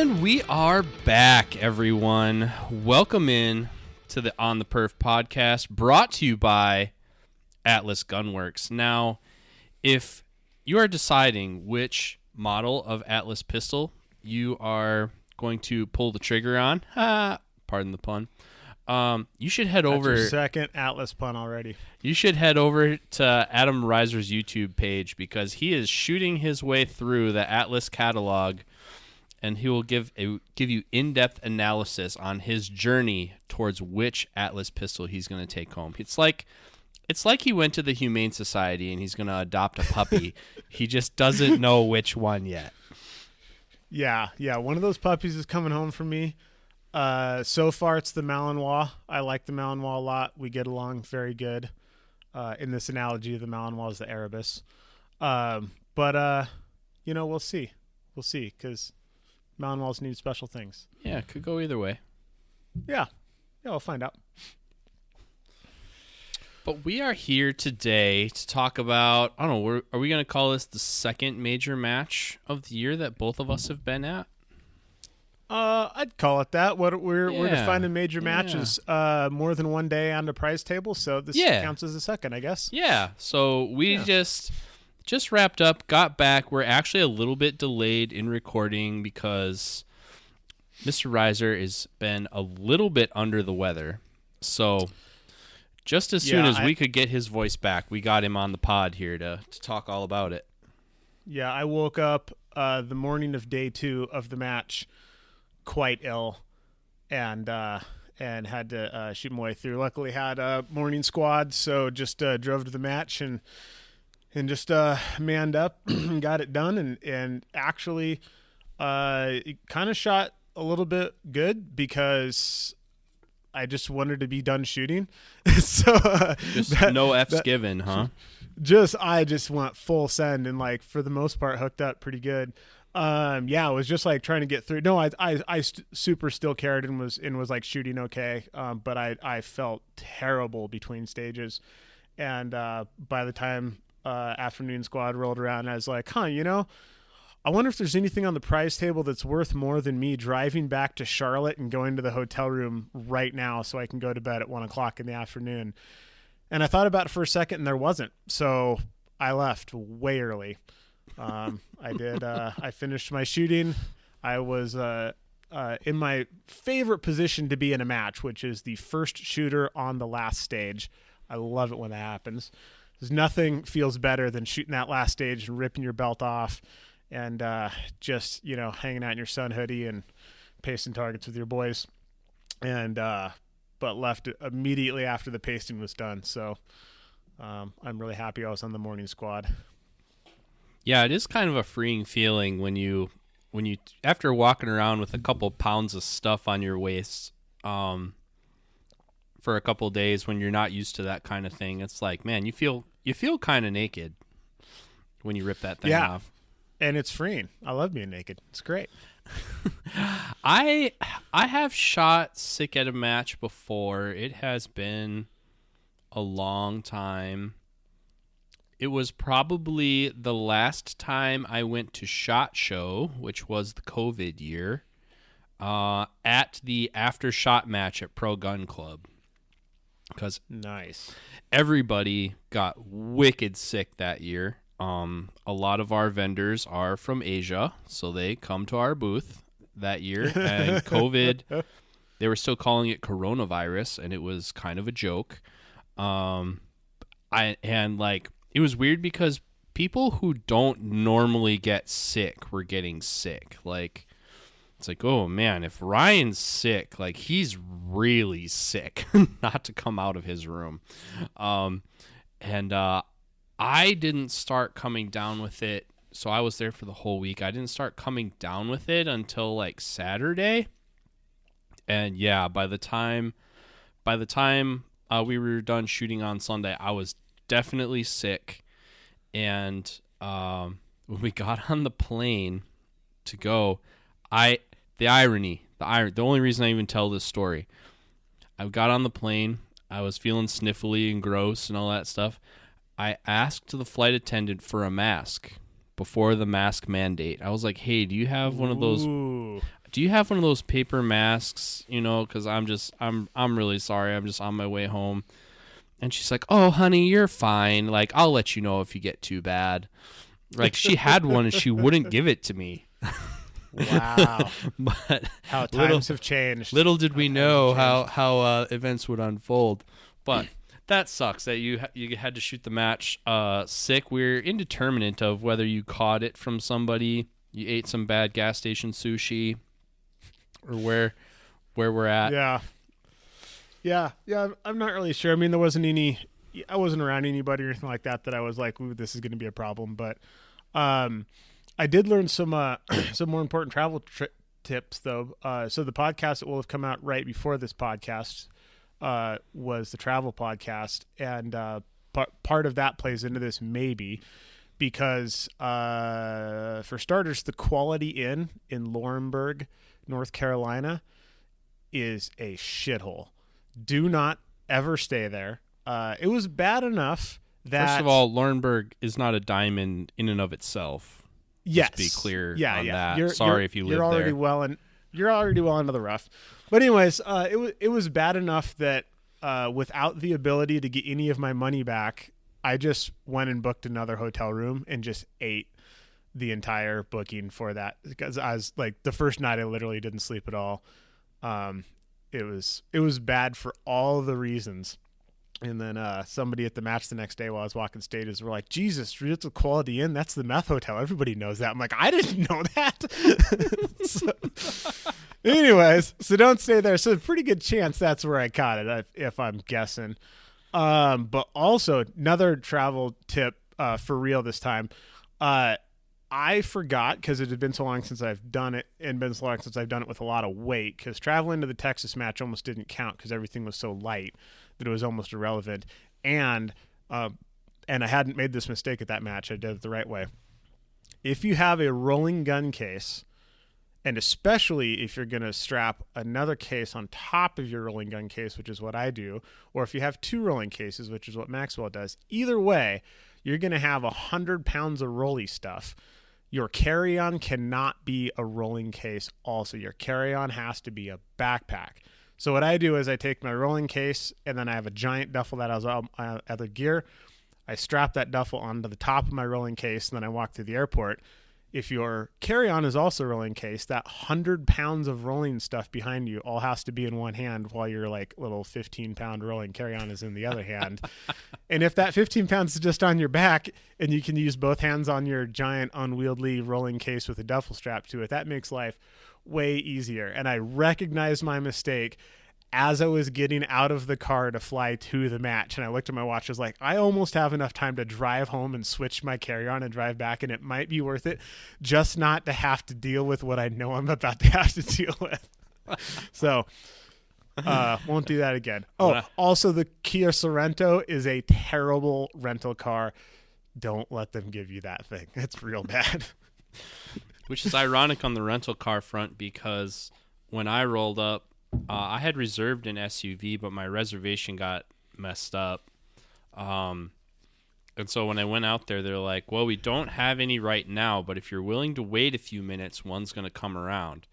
And we are back, everyone. Welcome in to the On the Perf podcast, brought to you by Atlas Gunworks. Now, if you are deciding which model of Atlas pistol you are going to pull the trigger on, pardon the pun, you should head over. That's your second Atlas pun already. You should head over to Adam Riser's YouTube page because he is shooting his way through the Atlas catalog, and he will give you in-depth analysis on his journey towards which Atlas pistol he's going to take home. It's like he went to the Humane Society and he's going to adopt a puppy. He just doesn't know which one yet. Yeah. One of those puppies is coming home for me. So far, it's the Malinois. I like the Malinois a lot. We get along very good. In this analogy, the Malinois is the Erebus. But we'll see. We'll see, because Malinois need special things. Yeah, it could go either way. Yeah, we'll find out. But we are here today to talk about, I don't know, are we going to call this the second major match of the year that both of us have been at? I'd call it that. We're defining major matches more than one day on the prize table, so this counts as a second, I guess. Yeah, so we just wrapped up, got back. We're actually a little bit delayed in recording because Mr. Riser has been a little bit under the weather. So just as soon as we could get his voice back, we got him on the pod here to talk all about it. Yeah, I woke up the morning of day 2 of the match quite ill and had to shoot my way through. Luckily had a morning squad, so just drove to the match and just manned up and got it done and actually it kind of shot a little bit good because I just wanted to be done shooting. So no F's given, huh? I just went full send and for the most part hooked up pretty good. It was just trying to get through. No, I super still cared and was shooting okay. But I felt terrible between stages. And by the time afternoon squad rolled around, I was like, I wonder if there's anything on the prize table that's worth more than me driving back to Charlotte and going to the hotel room right now so I can go to bed at 1:00 in the afternoon. And I thought about it for a second and there wasn't. So I left way early. I did. I finished my shooting. I was in my favorite position to be in a match, which is the first shooter on the last stage. I love it when that happens. Because nothing feels better than shooting that last stage and ripping your belt off and just hanging out in your sun hoodie and pasting targets with your boys. And but left immediately after the pasting was done. So I'm really happy I was on the morning squad. Yeah, it is kind of a freeing feeling when you after walking around with a couple pounds of stuff on your waist for a couple of days when you're not used to that kind of thing. It's like, man, you feel kind of naked when you rip that thing off. And it's freeing. I love being naked. It's great. I have shot sick at a match before. It has been a long time. It was probably the last time I went to SHOT Show, which was the COVID year, at the after shot match at Pro Gun Club. Because nice, everybody got wicked sick that year. A lot of our vendors are from Asia, so they come to our booth that year. And COVID, they were still calling it coronavirus, and it was kind of a joke. It was weird because people who don't normally get sick were getting sick. It's like, oh man, if Ryan's sick, he's really sick not to come out of his room. I didn't start coming down with it. So I was there for the whole week. I didn't start coming down with it until Saturday. And yeah, by the time we were done shooting on Sunday, I was definitely sick. And when we got on the plane to go, the only reason I even tell this story, I got on the plane, I was feeling sniffly and gross and all that stuff. I asked the flight attendant for a mask before the mask mandate. I was like, hey, do you have one of those? do you have one of those paper masks? You know, because I'm really sorry. I'm just on my way home. And she's like, oh, honey, you're fine. Like, I'll let you know if you get too bad. Like, she had one and she wouldn't give it to me. Wow. But how times have changed. Little did we know how events would unfold. But that sucks that you had to shoot the match sick. We're indeterminate of whether you caught it from somebody, you ate some bad gas station sushi, or where we're at. Yeah, I'm not really sure. I mean, I wasn't around anybody or anything like that I was like, ooh, this is going to be a problem. But I did learn some more important travel tips, though. So the podcast that will have come out right before this podcast was the travel podcast. And part of that plays into this maybe because, for starters, the Quality Inn in Laurinburg, North Carolina is a shithole. Do not ever stay there. It was bad enough that... First of all, Laurinburg is not a diamond in and of itself. Yes. Just be clear on that. If you live there. You're already well into the rough. But anyways, it was bad enough that without the ability to get any of my money back, I just went and booked another hotel room and just ate the entire booking for that. Because I was like, the first night I literally didn't sleep at all. It was bad for all the reasons. And then somebody at the match the next day while I was walking stages were like, Jesus, it's a Quality Inn. That's the meth hotel. Everybody knows that. I'm like, I didn't know that. Anyways, so don't stay there. So a pretty good chance that's where I caught it, if I'm guessing. But also another travel tip for real this time. I forgot because it had been so long since I've done it and been so long since I've done it with a lot of weight because traveling to the Texas match almost didn't count because everything was so light that it was almost irrelevant. And I hadn't made this mistake at that match. I did it the right way. If you have a rolling gun case, and especially if you're going to strap another case on top of your rolling gun case, which is what I do, or if you have two rolling cases, which is what Maxwell does, either way, you're going to have 100 pounds of rolly stuff. Your carry-on cannot be a rolling case also. Your carry-on has to be a backpack. So what I do is I take my rolling case, and then I have a giant duffel that has other gear. I strap that duffel onto the top of my rolling case, and then I walk through the airport. If your carry-on is also a rolling case, that 100 pounds of rolling stuff behind you all has to be in one hand while your like little 15-pound rolling carry-on is in the other hand. And if that 15 pounds is just on your back and you can use both hands on your giant unwieldy rolling case with a duffel strap to it, that makes life way easier. And I recognized my mistake as I was getting out of the car to fly to the match. And I looked at my watch, I was like, I almost have enough time to drive home and switch my carry-on and drive back, and it might be worth it just not to have to deal with what I know I'm about to have to deal with. So won't do that again. Oh, also the Kia Sorento is a terrible rental car. Don't let them give you that thing. It's real bad. Which is ironic on the rental car front because when I rolled up, I had reserved an SUV, but my reservation got messed up. And so when I went out there, they're like, well, we don't have any right now, but if you're willing to wait a few minutes, one's going to come around.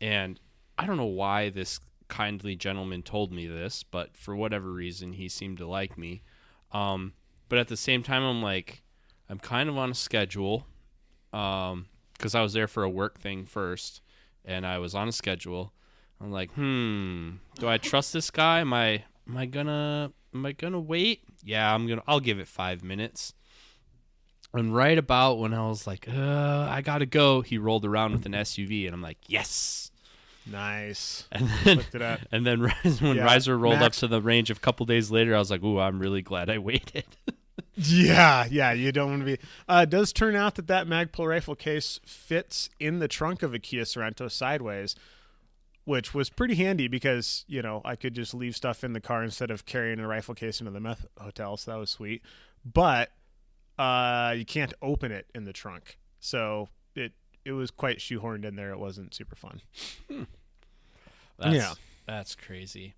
And I don't know why this kindly gentleman told me this, but for whatever reason, he seemed to like me. But at the same time, I'm like, I'm kind of on a schedule because I was there for a work thing first, and I was on a schedule. I'm like, do I trust this guy? Am I gonna wait? Yeah, I'll give it 5 minutes. And right about when I was like, I gotta go, he rolled around with an SUV, and I'm like, yes. Nice. And then, Looked it up. And then when Riser rolled up to the range a couple days later, I was like, ooh, I'm really glad I waited. Yeah, you don't want to be. It does turn out that Magpul rifle case fits in the trunk of a Kia Sorento sideways, which was pretty handy because, you know, I could just leave stuff in the car instead of carrying a rifle case into the meth hotel, so that was sweet. But you can't open it in the trunk, so it was quite shoehorned in there. It wasn't super fun. That's crazy.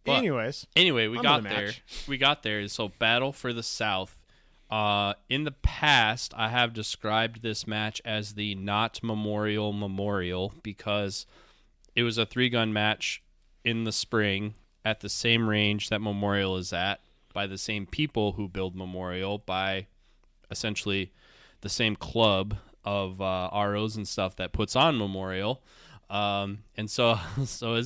But anyway, we got there. We got there. So Battle for the South. In the past, I have described this match as the not Memorial because it was a 3-gun match in the spring at the same range that Memorial is at, by the same people who build Memorial, by essentially the same club of ROs and stuff that puts on Memorial. And so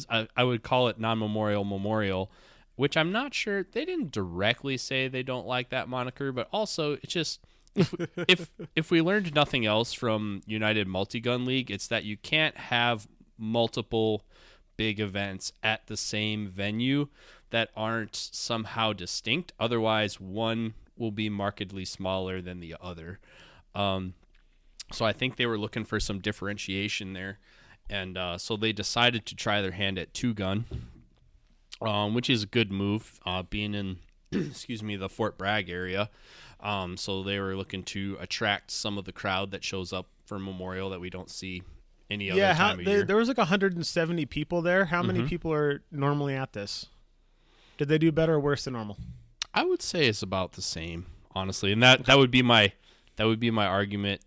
I would call it non-Memorial, which I'm not sure. They didn't directly say they don't like that moniker, but also it's just, if we learned nothing else from United Multi-Gun League, it's that you can't have multiple big events at the same venue that aren't somehow distinct. Otherwise, one will be markedly smaller than the other. So I think they were looking for some differentiation there. And so they decided to try their hand at 2-gun, which is a good move, being in, the Fort Bragg area. So they were looking to attract some of the crowd that shows up for Memorial that we don't see any other time of year. There was like 170 people there. How many people are normally at this? Did they do better or worse than normal? I would say it's about the same, honestly. And that would be my argument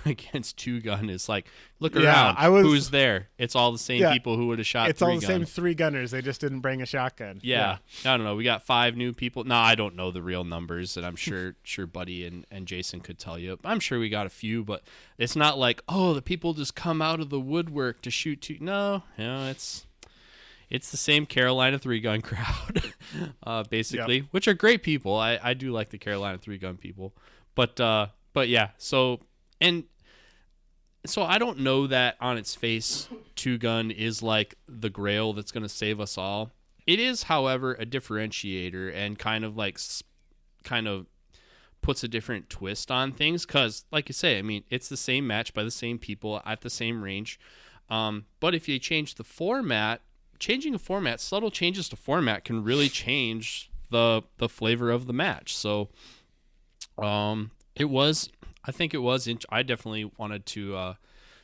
against 2-gun. Is like, look around. Who's there? It's all the same people who would have shot 3-gun. It's all the same 3-gunners. They just didn't bring a shotgun. Yeah. I don't know. We got 5 new people. No, I don't know the real numbers, and I'm sure Buddy and Jason could tell you. I'm sure we got a few, but it's not like, oh, the people just come out of the woodwork to shoot 2. No, it's the same Carolina 3-gun crowd, basically, which are great people. I do like the Carolina 3-gun people, but yeah. So I don't know that on its face 2-gun is like the grail that's going to save us all. It is, however, a differentiator and kind of puts a different twist on things. Because, like you say, I mean, it's the same match by the same people at the same range. But if you change the format, subtle changes to format can really change the flavor of the match. So, I definitely wanted to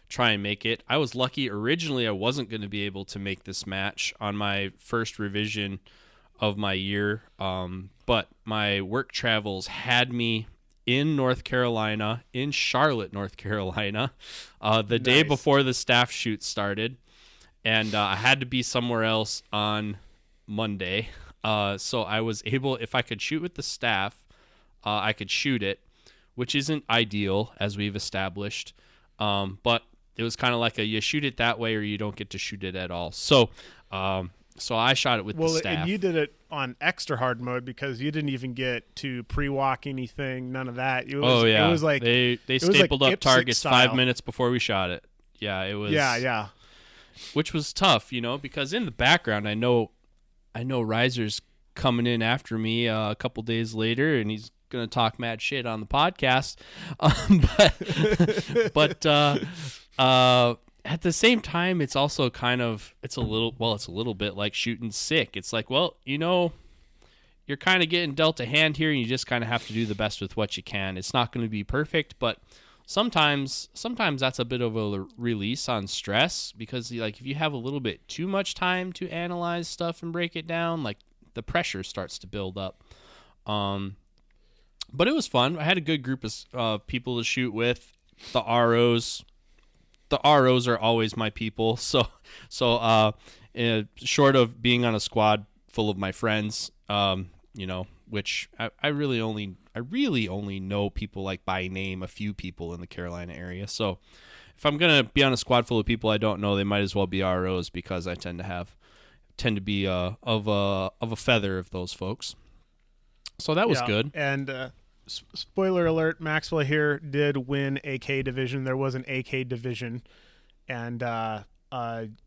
try and make it. I was lucky. Originally, I wasn't going to be able to make this match on my first revision of my year, but my work travels had me in North Carolina, in Charlotte, North Carolina, the day before the staff shoot started, and I had to be somewhere else on Monday. So I was able, if I could shoot with the staff, I could shoot it, which isn't ideal, as we've established. But it was kind of like you shoot it that way or you don't get to shoot it at all. So I shot it with the staff. And you did it on extra hard mode because you didn't even get to pre-walk anything, none of that. It was like they stapled up targets style. 5 minutes before we shot it. Yeah, it was. Yeah. Which was tough, because in the background, I know Riser's coming in after me a couple days later, and he's gonna talk mad shit on the podcast. But at the same time, it's also it's a little bit like shooting sick. It's like, well, you're kind of getting dealt a hand here, and you just kind of have to do the best with what you can. It's not going to be perfect, but sometimes that's a bit of a release on stress, because if you have a little bit too much time to analyze stuff and break it down, like the pressure starts to build up. But it was fun. I had a good group of people to shoot with. The ROs are always my people. So short of being on a squad full of my friends, which I really only know people like by name, a few people in the Carolina area. So if I'm gonna be on a squad full of people I don't know, they might as well be ROs, because I tend to be of a feather of those folks. So that was good. And spoiler alert, Maxwell here did win AK division. There was an AK division, and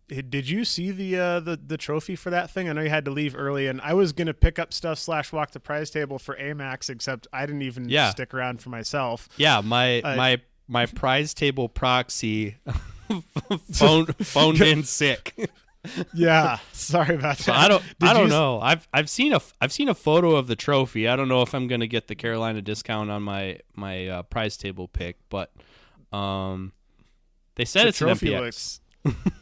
did you see the trophy for that thing? I know you had to leave early, and I was gonna pick up stuff / walk the prize table for AMAX, except I didn't even stick around for myself. Yeah, my prize table proxy phoned in sick. Yeah, sorry about that. So I don't know. I've seen a photo of the trophy. I don't know if I'm gonna get the Carolina discount on my prize table pick, but they said it's an MPX.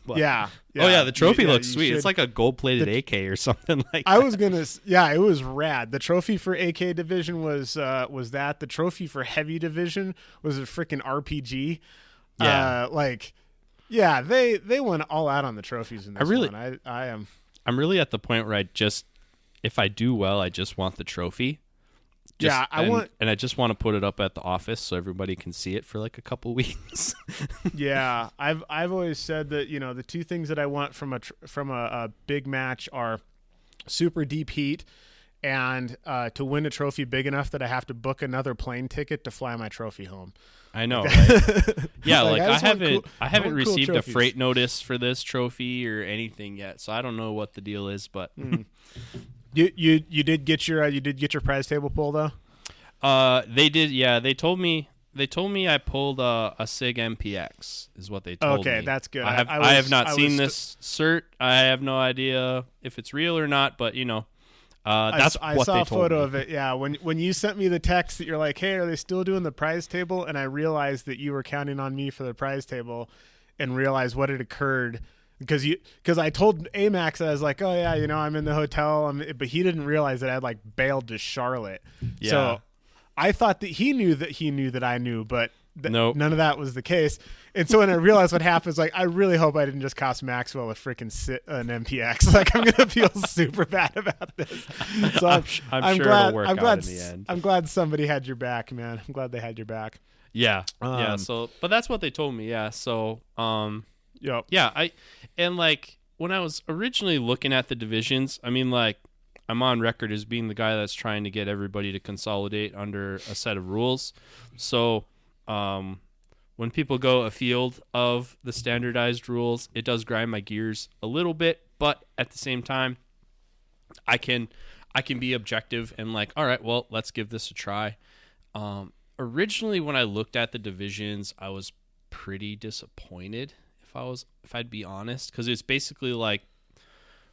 But, yeah. Oh yeah, the trophy looks you sweet. should. It's like a gold-plated AK or something like I that. was gonna, yeah, it was rad. The trophy for AK division was that. The trophy for heavy division was a freaking RPG. Yeah. Yeah, they went all out on the trophies in this one. I am. I'm really at the point where if I do well, I just want the trophy. And I just want to put it up at the office so everybody can see it for like a couple weeks. Yeah, I've always said that the two things that I want from a big match are super deep heat and to win a trophy big enough that I have to book another plane ticket to fly my trophy home. I know, right? Yeah, I haven't received a trophies. freight notice for this trophy or anything yet, so I don't know what the deal is, but You did get your prize table pull though? they did. Yeah, they told me I pulled a SIG MPX is what they told me. Okay, that's good. I have not seen this cert. I have no idea if it's real or not, but that's I what saw they a told photo me. of it. Yeah, when you sent me the text that you're like, "Hey, are they still doing the prize table?" and I realized that you were counting on me for the prize table, and realized what had occurred because I told Amax I was like, "Oh yeah, I'm in the hotel," but he didn't realize that I had bailed to Charlotte. Yeah. So I thought that he knew that I knew, but Nope. none of that was the case. And so when I realized what happened, I really hope I didn't just cost Maxwell a freaking an MPX. I'm gonna feel super bad about this. So I'm sure glad, it'll work I'm glad, out in the end. I'm glad somebody had your back, man. I'm glad they had your back. Yeah, yeah. So, but that's what they told me. Yeah. So, Yep. yeah. When I was originally looking at the divisions, I'm on record as being the guy that's trying to get everybody to consolidate under a set of rules. So, when people go afield of the standardized rules, it does grind my gears a little bit, but at the same time, I can be objective and all right, well, let's give this a try. Originally, when I looked at the divisions, I was pretty disappointed, if I'd be honest, because it's basically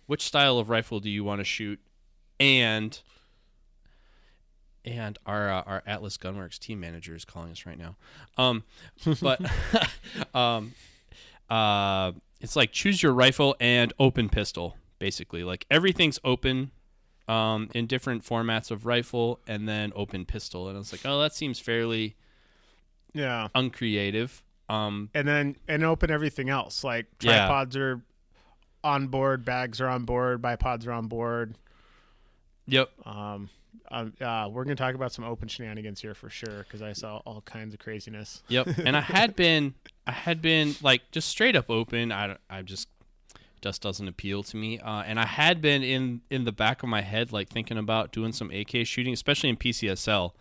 which style of rifle do you want to shoot, and our Atlas Gunworks team manager is calling us right now. But it's choose your rifle and open pistol, basically. Everything's open in different formats of rifle, and then open pistol. And I was like, oh, that seems fairly uncreative. And open everything else. Tripods are on board, bags are on board, bipods are on board. Yep. We're going to talk about some open shenanigans here for sure, because I saw all kinds of craziness. Yep. And I had been just straight up open. I just doesn't appeal to me. And I had been in the back of my head, thinking about doing some AK shooting, especially in PCSL.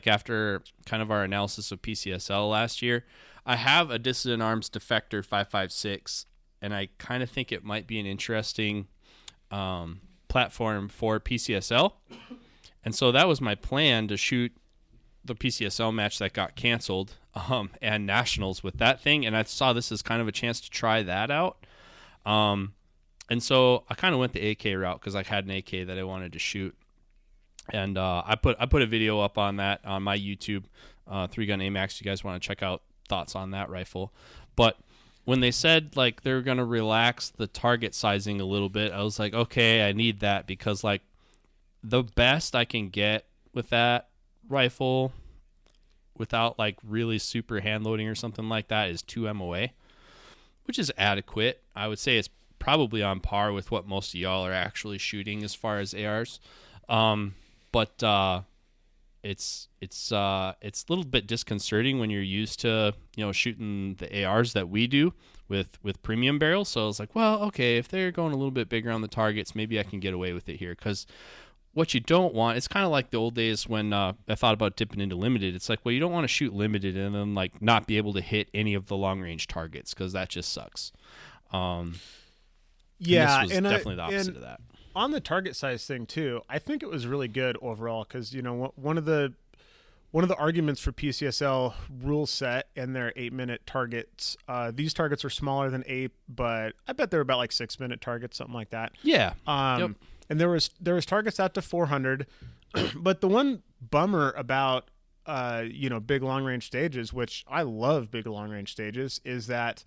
After kind of our analysis of PCSL last year, I have a Dissident Arms Defector 5.56, and I kind of think it might be an interesting platform for PCSL. And so that was my plan, to shoot the PCSL match that got canceled and nationals with that thing. And I saw this as kind of a chance to try that out. And so I kind of went the AK route because I had an AK that I wanted to shoot. And I put a video up on that on my YouTube, 3-Gun AMAX. You guys want to check out thoughts on that rifle. But when they said they're going to relax the target sizing a little bit, I was like, okay, I need that, because the best I can get with that rifle without really super hand loading or something like that is 2 MOA, which is adequate. I would say it's probably on par with what most of y'all are actually shooting as far as ARs. But it's a little bit disconcerting when you're used to shooting the ARs that we do with premium barrels. So I was like, well, okay, if they're going a little bit bigger on the targets, maybe I can get away with it here. Because what you don't want, it's kind of like the old days when I thought about dipping into limited. It's well, you don't want to shoot limited and then not be able to hit any of the long range targets, because that just sucks. Yeah, and this was definitely the opposite of that. On the target size thing too, I think it was really good overall, because one of the arguments for PCSL rule set and their 8-minute targets, these targets are smaller than 8, but I bet they were about 6-minute targets, something like that. Yeah. Yep. And there was targets out to 400, but the one bummer about big long range stages, which I love big long range stages, is that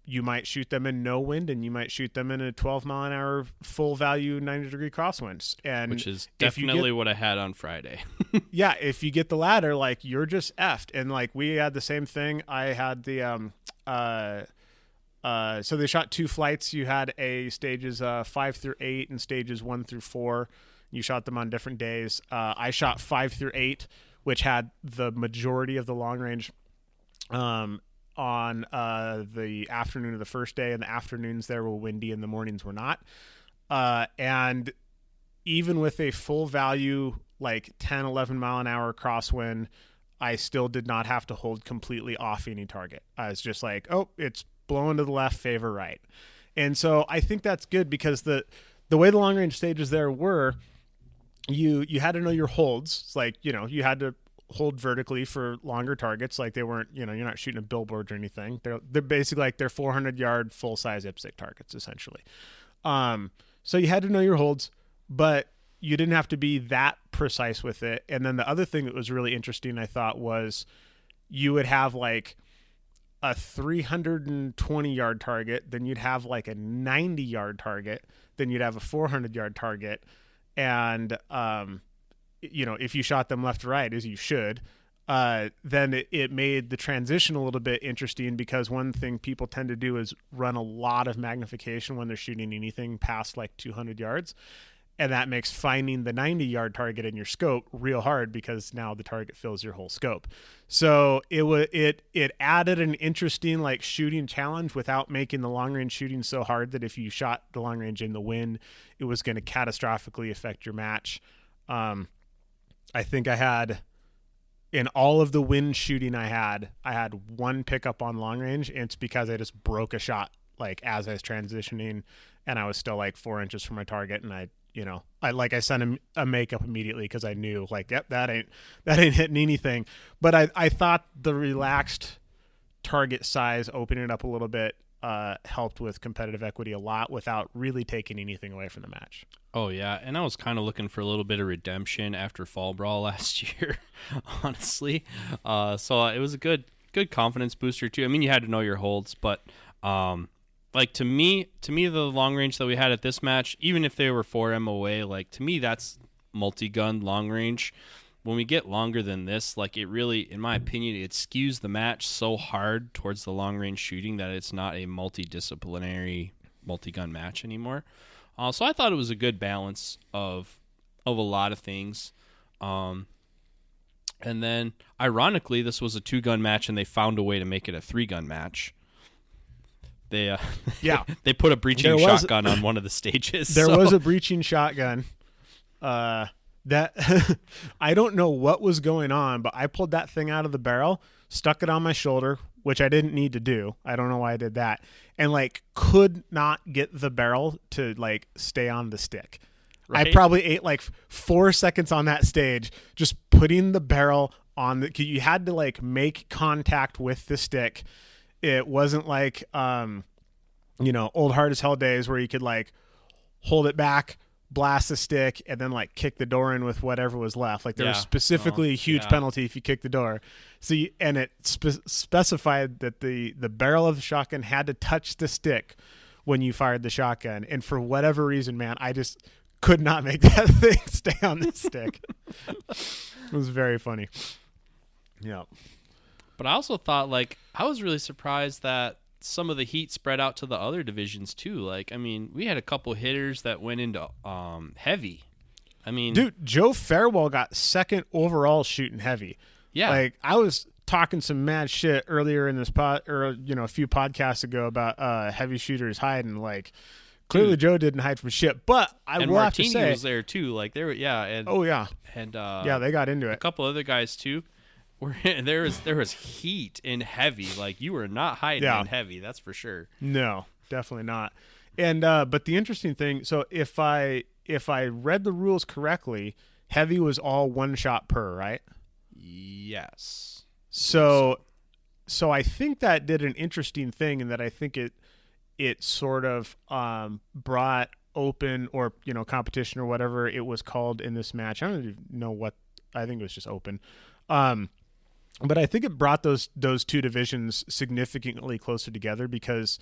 you might shoot them in no wind, and you might shoot them in a 12-mile-an-hour full value 90-degree crosswinds. And which is definitely what I had on Friday. yeah, if you get the latter, like, you're just effed. And like, we had the same thing. I had the so they shot 2 flights. You had a stages 5 through 8 and stages 1 through 4. You shot them on different days. I shot 5 through 8, which had the majority of the long range on the afternoon of the first day, and the afternoons there were windy and the mornings were not. And even with a full value, like 10, 11 mile an hour crosswind, I still did not have to hold completely off any target. I was just like, oh, it's blowing to the left, favor right. And so I think that's good, because the way the long range stages there were, you had to know your holds. It's like, you had to hold vertically for longer targets. Like, they weren't, you're not shooting a billboard or anything. They're basically like they're 400-yard full-size IPSC targets, essentially. So you had to know your holds, but you didn't have to be that precise with it. And then the other thing that was really interesting, I thought, was you would have like a 320-yard target, then you'd have like a 90-yard target, then you'd have a 400-yard target. And, if you shot them left to right, as you should, then it made the transition a little bit interesting, because one thing people tend to do is run a lot of magnification when they're shooting anything past like 200 yards. And that makes finding the 90-yard target in your scope real hard, because now the target fills your whole scope. So it added an interesting like shooting challenge without making the long range shooting so hard that if you shot the long range in the wind, it was going to catastrophically affect your match. I think I had, in all of the wind shooting I had one pickup on long range, and it's because I just broke a shot like as I was transitioning, and I was still like 4 inches from my target, and I sent him a makeup immediately, because I knew like, yep, that ain't hitting anything. But I thought the relaxed target size, opening it up a little bit, helped with competitive equity a lot without really taking anything away from the match. Oh yeah, and I was kind of looking for a little bit of redemption after Fall Brawl last year, honestly. So it was a good confidence booster too. I mean, you had to know your holds, but like to me, the long range that we had at this match, even if they were 4 MOA, like to me, that's multi-gun long range. When we get longer than this, like it really, in my opinion, it skews the match so hard towards the long range shooting that it's not a multidisciplinary multi-gun match anymore. So I thought it was a good balance of a lot of things. And then, ironically, this was a 2-gun match, and they found a way to make it a 3-gun match. They they put a breaching shotgun on one of the stages. There was a breaching shotgun. That I don't know what was going on, but I pulled that thing out of the barrel, stuck it on my shoulder, which I didn't need to do. I don't know why I did that. And like could not get the barrel to like stay on the stick. Right? I probably ate like 4 seconds on that stage, just putting the barrel on the, you had to like make contact with the stick. It wasn't like, old hard as hell days where you could like hold it back, blast the stick, and then like kick the door in with whatever was left. Like there was specifically a huge penalty if you kick the door. So and it specified that the barrel of the shotgun had to touch the stick when you fired the shotgun. And for whatever reason, man, I just could not make that thing stay on the stick. It was very funny. Yeah. But I also thought, like, I was really surprised that some of the heat spread out to the other divisions too. Like, I mean, we had a couple hitters that went into heavy. I mean, dude, Joe Farewell got second overall shooting heavy. Yeah. Like, I was talking some mad shit earlier in this a few podcasts ago about heavy shooters hiding. Like, clearly Joe didn't hide from shit, but I will have to say, Martini was there too. Like, they were, and they got into it. A couple other guys too. There was heat in heavy. Like, you were not hiding in heavy, that's for sure. No, definitely not. And but the interesting thing, so if I read the rules correctly, heavy was all 1 shot per, right? Yes. So I think that did an interesting thing, in that I think it sort of brought open, or competition, or whatever it was called in this match. I don't even know what, I think it was just open. But I think it brought those two divisions significantly closer together because,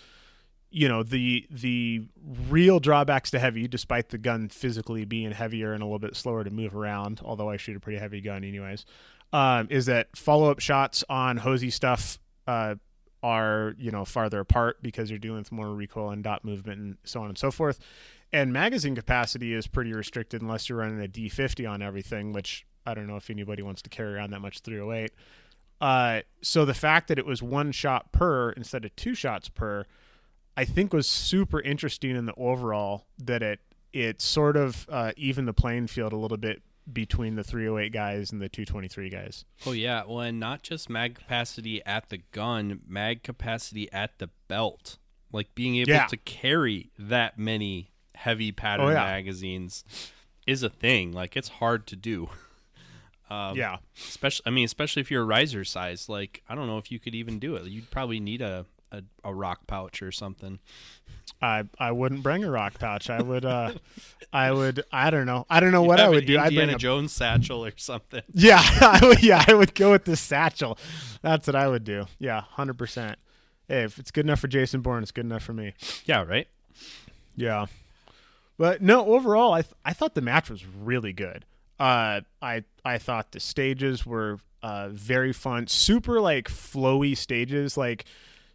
the real drawbacks to heavy, despite the gun physically being heavier and a little bit slower to move around, although I shoot a pretty heavy gun anyways, is that follow-up shots on hosey stuff are, farther apart because you're dealing with more recoil and dot movement and so on and so forth. And magazine capacity is pretty restricted unless you're running a D50 on everything, which I don't know if anybody wants to carry around that much 308. So the fact that it was 1 shot per instead of 2 shots per, I think was super interesting in the overall, that it sort of evened the playing field a little bit between the 308 guys and the 223 guys. Oh yeah, well, and not just mag capacity at the gun, mag capacity at the belt. Like being able to carry that many heavy pattern magazines is a thing. Like it's hard to do. Especially if you're a riser size. Like I don't know if you could even do it. You'd probably need a rock pouch or something. I wouldn't bring a rock pouch. I would I don't know what I would do. I'd bring a Jones satchel or something. Yeah, I would go with the satchel. That's what I would do. Yeah, 100%. Hey, if it's good enough for Jason Bourne, it's good enough for me. Yeah, right? Yeah. But no, overall I thought the match was really good. I thought the stages were very fun, super like flowy stages, like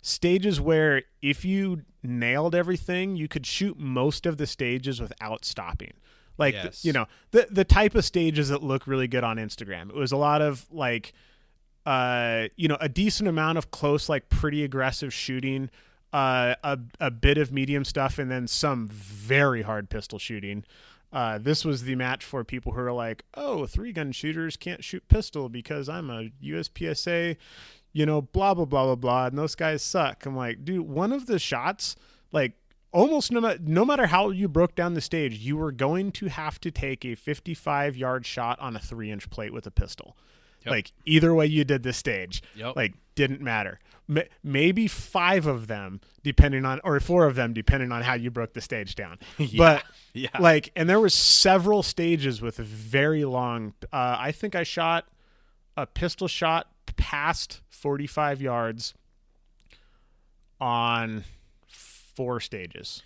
stages where if you nailed everything, you could shoot most of the stages without stopping. Like, yes. The type of stages that look really good on Instagram. It was a lot of like, a decent amount of close, like pretty aggressive shooting, a bit of medium stuff, and then some very hard pistol shooting. This was the match for people who are like, oh, 3-gun shooters can't shoot pistol because I'm a USPSA, blah, blah, blah, blah, blah, and those guys suck. I'm like, dude, one of the shots, like almost no matter how you broke down the stage, you were going to have to take a 55-yard shot on a 3-inch plate with a pistol. Yep. Like either way you did this stage, like didn't matter. Maybe 5 of them, or 4 of them, depending on how you broke the stage down. But like, and there was several stages with very long. I think I shot a pistol shot past 45 yards on 4 stages.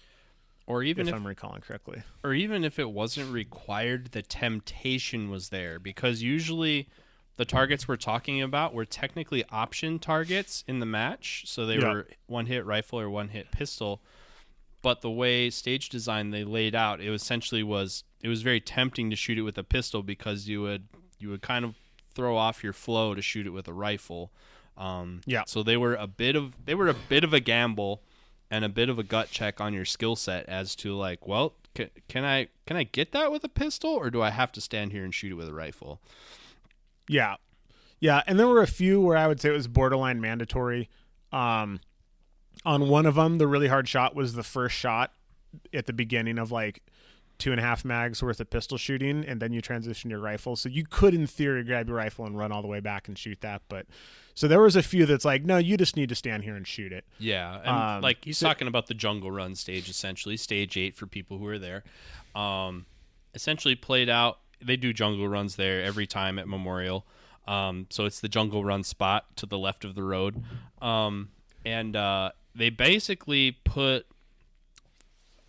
Or even if I'm recalling correctly. Or even if it wasn't required, the temptation was there, because usually the targets we're talking about were technically option targets in the match. So they were 1-hit rifle or 1-hit pistol. But the way stage design they laid out, it was very tempting to shoot it with a pistol because you would kind of throw off your flow to shoot it with a rifle. So they were a bit of a gamble and a bit of a gut check on your skill set as to like, well, can I get that with a pistol, or do I have to stand here and shoot it with a rifle? Yeah. Yeah. And there were a few where I would say it was borderline mandatory. On one of them, the really hard shot was the first shot at the beginning of like 2.5 mags worth of pistol shooting, and then you transition your rifle. So you could, in theory, grab your rifle and run all the way back and shoot that. But so there was a few that's like, no, you just need to stand here and shoot it. Yeah. And like he's talking about the jungle run stage, essentially stage 8 for people who are there. Essentially played out. They do jungle runs there every time at Memorial. So it's the jungle run spot to the left of the road. And they basically put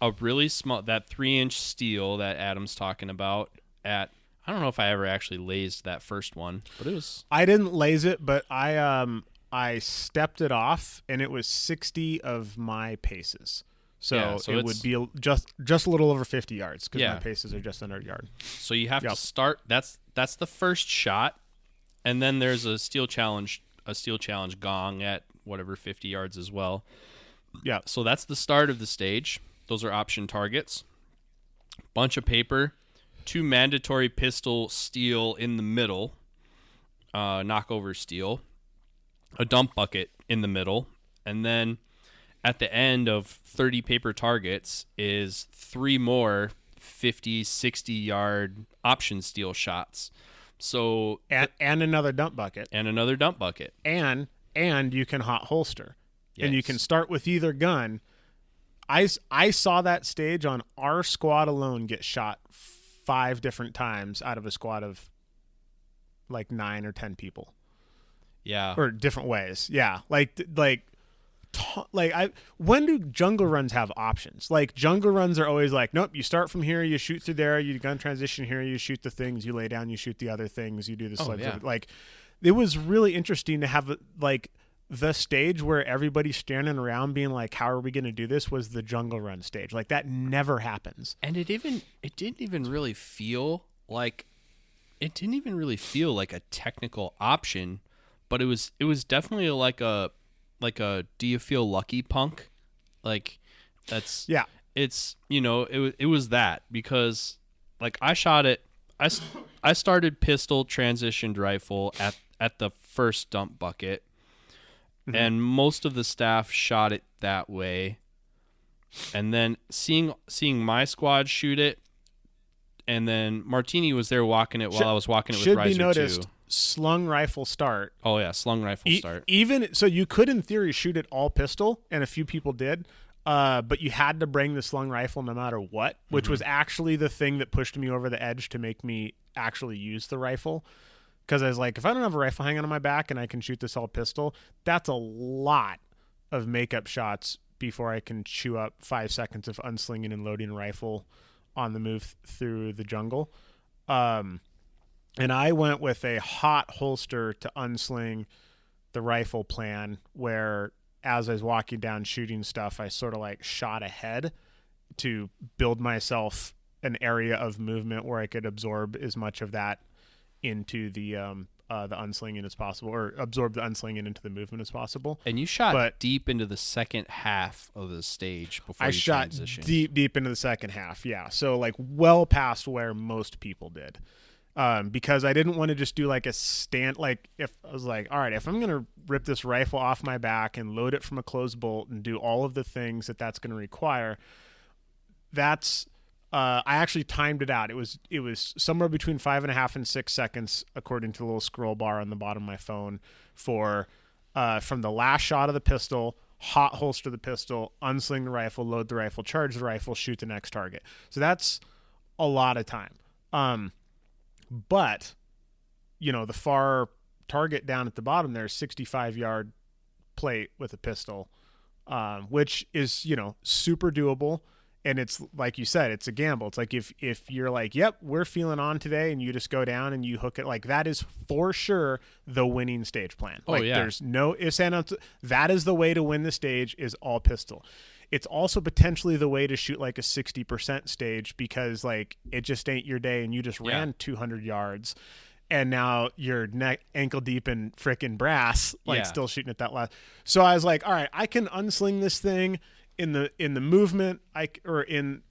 a really small, that 3-inch steel that Adam's talking about at, I don't know if I ever actually lased that first one, but it was. I didn't laze it, but I stepped it off, and it was 60 of my paces. So it would be just a little over 50 yards because my paces are just under a yard. So you have to start. That's the first shot, and then there's a steel challenge gong at whatever 50 yards as well. Yeah. So that's the start of the stage. Those are option targets. Bunch of paper, 2 mandatory pistol steel in the middle, knockover steel, a dump bucket in the middle, and then at the end of 30 paper targets is 3 more 50, 60-yard option steel shots. So and another dump bucket. And another dump bucket. And you can hot holster. Yes. And you can start with either gun. I saw that stage on our squad alone get shot 5 different times out of a squad of like 9 or 10 people. Yeah. or different ways. Yeah, when do jungle runs have options? Like jungle runs are always like, nope, you start from here, you shoot through there, you gun transition here, you shoot the things, you lay down, you shoot the other things, you do the slugs. Yeah. Like it was really interesting to have like the stage where everybody's standing around being like, how are we going to do this, was the jungle run stage. Like that never happens. And it didn't even really feel like a technical option, but it was definitely like a do you feel lucky punk? Like that's Yeah. It's it was that, because like I shot it, I started pistol transitioned rifle at the first dump bucket, and most of the staff shot it that way, and then seeing my squad shoot it, and then Martini was there walking it while I was walking it with Riser Should be noticed, too. slung rifle start. Oh yeah, slung rifle start. Even so, you could in theory shoot it all pistol, and a few people did, but you had to bring the slung rifle no matter what, which was actually the thing that pushed me over the edge to make me actually use the rifle. Because I was like, if I don't have a rifle hanging on my back and I can shoot this all pistol, that's a lot of makeup shots before I can chew up 5 seconds of unslinging and loading a rifle on the move through the jungle. And I went with a hot holster to unsling the rifle plan, where as I was walking down shooting stuff, I sort of like shot ahead to build myself an area of movement where I could absorb as much of that into the unslinging as possible, or absorb the unslinging into the movement as possible. And you shot deep into the second half of the stage before you transitioned. I shot deep into the second half, yeah. So like well past where most people did. Because I didn't want to just do like a stand, like if I was like, all right, if I'm going to rip this rifle off my back and load it from a closed bolt and do all of the things that's going to require, I actually timed it out. It was somewhere between 5.5 and 6 seconds, according to the little scroll bar on the bottom of my phone, for from the last shot of the pistol, hot holster the pistol, unsling the rifle, load the rifle, charge the rifle, shoot the next target. So that's a lot of time. But the far target down at the bottom there, 65-yard plate with a pistol, which is super doable. And it's like you said, it's a gamble. It's like if you're like, yep, we're feeling on today, and you just go down and you hook it, like that is for sure the winning stage plan. Oh, like yeah. There's no ifs and ands. That is the way to win the stage, is all pistol. It's also potentially the way to shoot like a 60% stage, because like it just ain't your day and you just ran 200 yards and now you're ankle deep in frickin' brass, still shooting at that last. So I was like, all right, I can unsling this thing in the movement, I can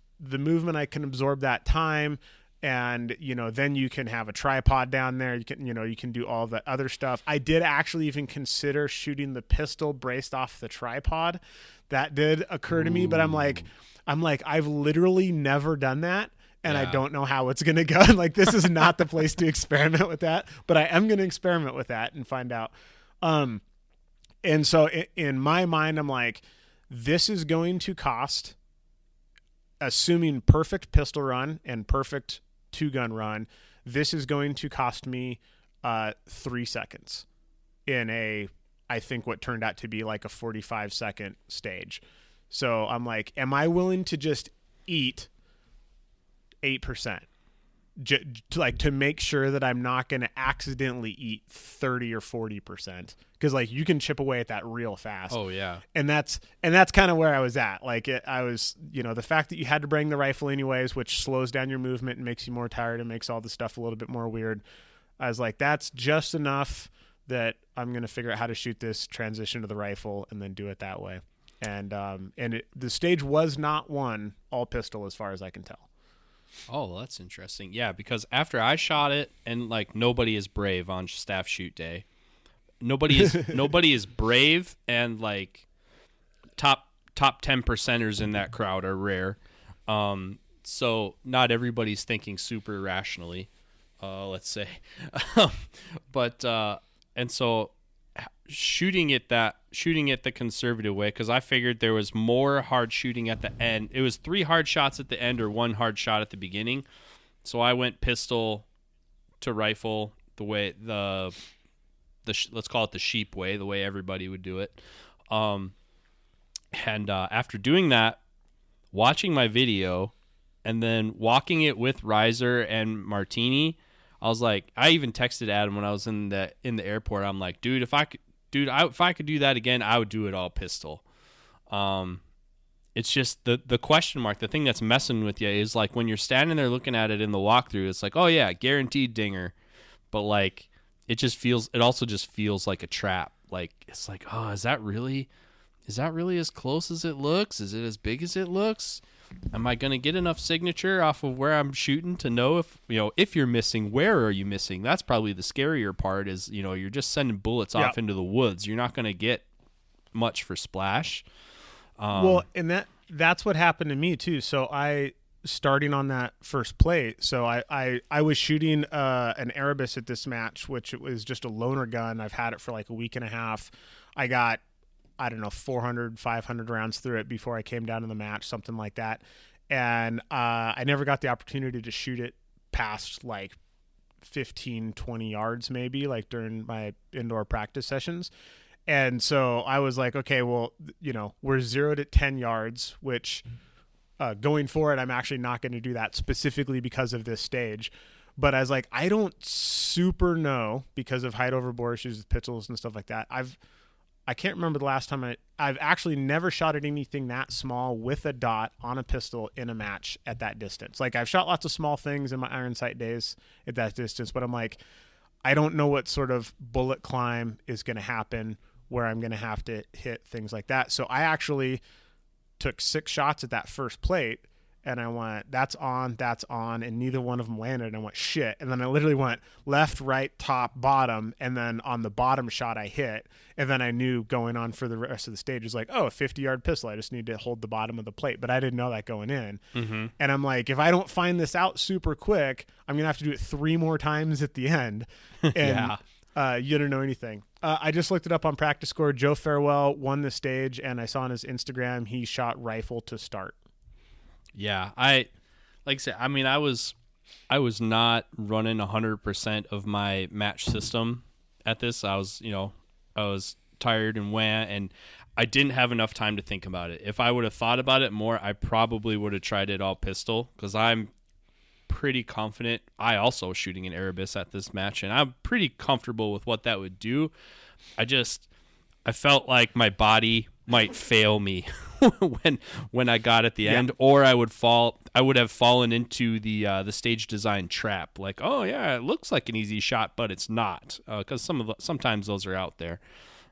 absorb that time. And, then you can have a tripod down there. You can do all the other stuff. I did actually even consider shooting the pistol braced off the tripod. That did occur to me, but I'm like, I've literally never done that. And I don't know how it's going to go. Like, this is not the place to experiment with that, but I am going to experiment with that and find out. And so in my mind, I'm like, this is going to cost, assuming perfect pistol run and perfect 2-gun run, this is going to cost me 3 seconds in I think what turned out to be like a 45-second stage. So I'm like, am I willing to just eat 8%? To make sure that I'm not going to accidentally eat 30 or 40%, because like you can chip away at that real fast. Oh yeah. And that's kind of where I was at. Like I was, the fact that you had to bring the rifle anyways, which slows down your movement and makes you more tired and makes all the stuff a little bit more weird. I was like, that's just enough that I'm going to figure out how to shoot this, transition to the rifle, and then do it that way. And the stage was not won all pistol as far as I can tell. Oh, well, that's interesting. Yeah, because after I shot it, and like nobody is brave on staff shoot day. Nobody is brave, and like top 10%ers in that crowd are rare. So not everybody's thinking super rationally, let's say. But and so shooting it the conservative way, because I figured there was more hard shooting at the end. It was 3 hard shots at the end or 1 hard shot at the beginning. So I went pistol to rifle the way let's call it the sheep way, the way everybody would do it. And after doing that, watching my video, and then walking it with Riser and Martini, I was like, I even texted Adam when I was in the airport. I'm like, dude, if I could do that again, I would do it all pistol. It's just the question mark. The thing that's messing with you is like when you're standing there looking at it in the walkthrough, it's like, oh yeah, guaranteed dinger, but like it also just feels like a trap. Like it's like, oh, is that really as close as it looks? Is it as big as it looks? Am I going to get enough signature off of where I'm shooting to know if you're missing, where are you missing? That's probably the scarier part is, you're just sending bullets off into the woods. You're not going to get much for splash. Well, and that's what happened to me too. So starting on that first plate, so I was shooting an Erebus at this match, which it was just a loaner gun. I've had it for like a week and a half. I got, I don't know, 400, 500 rounds through it before I came down to the match, something like that. And I never got the opportunity to shoot it past like 15, 20 yards maybe, like during my indoor practice sessions. And so I was like, okay, well, we're 0 to 10 yards, which going forward, I'm actually not going to do that specifically because of this stage. But I was like, I don't super know because of height over bore issues with pistols and stuff like that. I can't remember the last time I've actually never shot at anything that small with a dot on a pistol in a match at that distance. Like I've shot lots of small things in my iron sight days at that distance, but I'm like, I don't know what sort of bullet climb is going to happen where I'm going to have to hit things like that. So I actually took 6 shots at that first plate and I went, that's on, and neither one of them landed. And I went, shit. And then I literally went left, right, top, bottom. And then on the bottom shot I hit. And then I knew going on for the rest of the stage was like, oh, a 50-yard pistol. I just need to hold the bottom of the plate. But I didn't know that going in. Mm-hmm. And I'm like, if I don't find this out super quick, I'm going to have to do it 3 more times at the end. And you don't know anything. I just looked it up on Practice Score. Joe Farewell won the stage. And I saw on his Instagram, he shot rifle to start. Yeah, like I said, I mean, I was not running 100% of my match system at this. I was tired and went, and I didn't have enough time to think about it. If I would have thought about it more, I probably would have tried it all pistol because I'm pretty confident. I also was shooting an Erebus at this match, and I'm pretty comfortable with what that would do. I felt like my body might fail me when I got at the end, or I would have fallen into the stage design trap. Like, oh yeah, it looks like an easy shot, but it's not, because sometimes those are out there.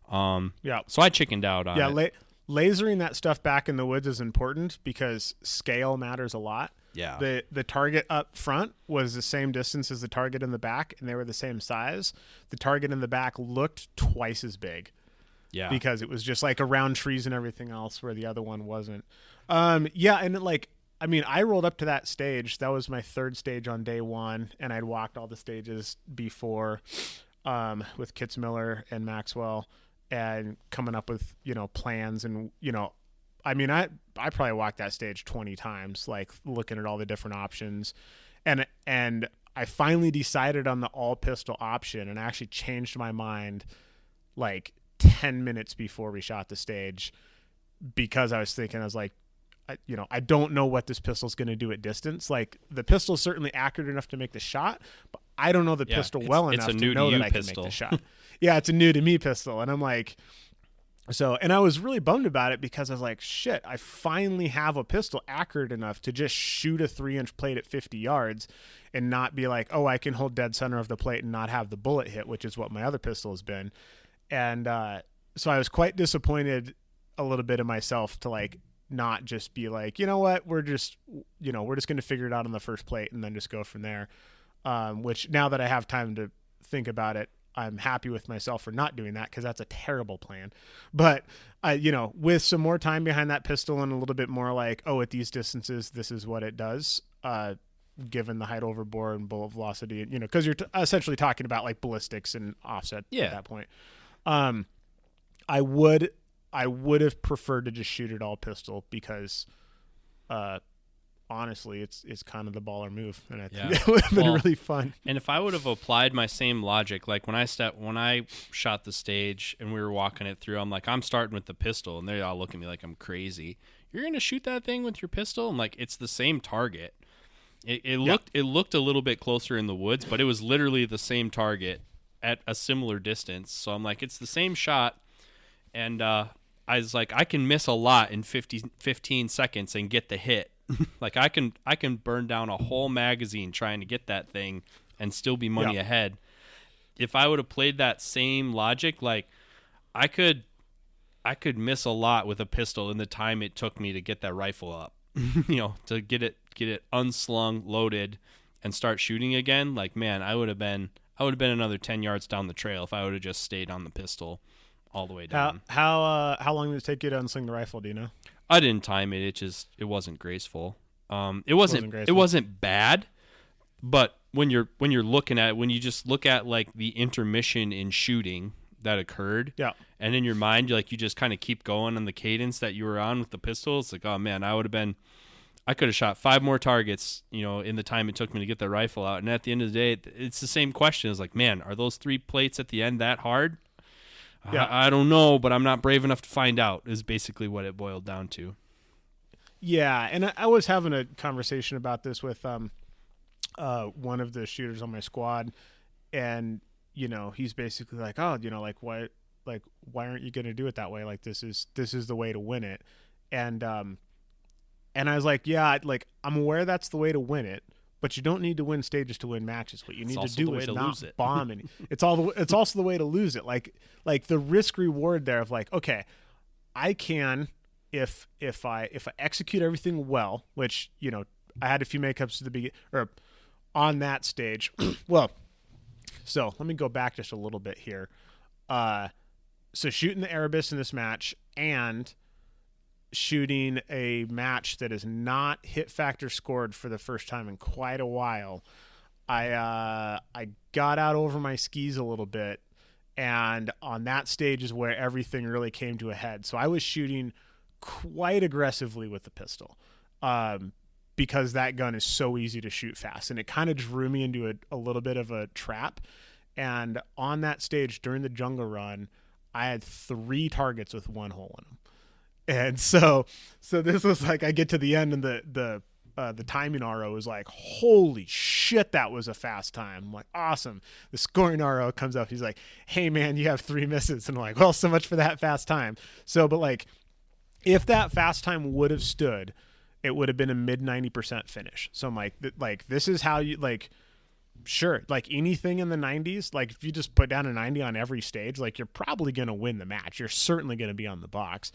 So I chickened out on it. Lasering that stuff back in the woods is important because scale matters a lot. Yeah. The target up front was the same distance as the target in the back, and they were the same size. The target in the back looked twice as big. Yeah. Because it was just like around trees and everything else where the other one wasn't. And I rolled up to that stage. That was my 3rd stage on day 1, and I'd walked all the stages before with Kitzmiller and Maxwell and coming up with, plans and, I probably walked that stage 20 times, like looking at all the different options. And I finally decided on the all pistol option, and I actually changed my mind like 10 minutes before we shot the stage because I was like, I don't know what this pistol's going to do at distance. Like the pistol's certainly accurate enough to make the shot, but I don't know the pistol well enough to know that I can make the shot. Yeah, it's a new to me pistol. And I'm like, and I was really bummed about it because I was like, shit, I finally have a pistol accurate enough to just shoot a 3-inch plate at 50 yards and not be like, oh, I can hold dead center of the plate and not have the bullet hit, which is what my other pistol has been. And so I was quite disappointed a little bit in myself to like not just be like, you know what, we're just going to figure it out on the first plate and then just go from there. Which now that I have time to think about it, I'm happy with myself for not doing that because that's a terrible plan. But with some more time behind that pistol and a little bit more like, oh, at these distances, this is what it does. Given the height over bore and bullet velocity, because you're essentially talking about like ballistics and offset at that point. I would have preferred to just shoot it all pistol because honestly, it's kind of the baller move, and I think Yeah. it would have been Well, really fun. And if I would have applied my same logic, like when I shot the stage and we were walking it through, I'm like, I'm starting with the pistol, and they all look at me like I'm crazy. You're gonna shoot that thing with your pistol? I'm like, it's the same target. It looked a little bit closer in the woods, but it was literally the same target at a similar distance. So I'm like, it's the same shot, and I was like, I can miss a lot in 15 seconds and get the hit. Like I can burn down a whole magazine trying to get that thing and still be money ahead. If I would have played that same logic, like I could miss a lot with a pistol in the time it took me to get that rifle up. To get it unslung, loaded, and start shooting again. Like, man, I would have been another 10 yards down the trail if I would have just stayed on the pistol all the way down. How long did it take you to unsling the rifle? Do you know? I didn't time it. It wasn't graceful. It wasn't bad, but when you're looking at it, when you just look at like the intermission in shooting that occurred, and in your mind you just kind of keep going on the cadence that you were on with the pistol. It's like, oh man, I could have shot 5 more targets, in the time it took me to get the rifle out. And at the end of the day, it's the same question. It's like, man, are those 3 plates at the end that hard? Yeah. I don't know, but I'm not brave enough to find out, is basically what it boiled down to. Yeah, and I was having a conversation about this with one of the shooters on my squad, and he's basically like, oh, why aren't you going to do it that way? Like this is the way to win it. And I was like, yeah, like I'm aware that's the way to win it, but you don't need to win stages to win matches. What you need to do is not bomb any. It's also the way to lose it. Like the risk reward there of like, okay, I can if I execute everything well, which I had a few makeups at the beginning or on that stage. Well, so let me go back just a little bit here. So shooting the Erebus in this match and shooting a match that is not hit factor scored for the first time in quite a while. I got out over my skis a little bit, and on that stage is where everything really came to a head. So I was shooting quite aggressively with the pistol, because that gun is so easy to shoot fast, and it kind of drew me into a little bit of a trap. And on that stage during the jungle run, I had 3 targets with 1 hole in them. And so this was like, I get to the end and the timing RO is like, holy shit, that was a fast time. I'm like, awesome. The scoring RO comes up. He's like, hey man, you have 3 misses. And I'm like, well, so much for that fast time. So, but like, if that fast time would have stood, it would have been a mid 90% finish. So I'm like, this is how you sure, like anything in the 90s, like if you just put down a 90 on every stage, like you're probably going to win the match. You're certainly going to be on the box.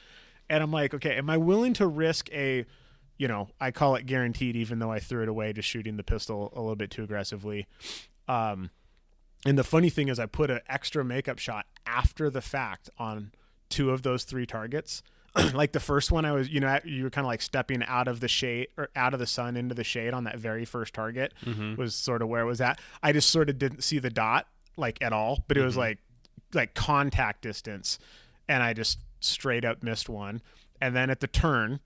And I'm like, okay, am I willing to risk I call it guaranteed, even though I threw it away just shooting the pistol a little bit too aggressively. And the funny thing is I put an extra makeup shot after the fact on 2 of those 3 targets. Like the first one, I was, you were kind of like stepping out of the shade or out of the sun into the shade on that very first target, was sort of where it was at. I just sort of didn't see the dot like at all, but it was like contact distance. And I just straight up missed one. And then at the turn,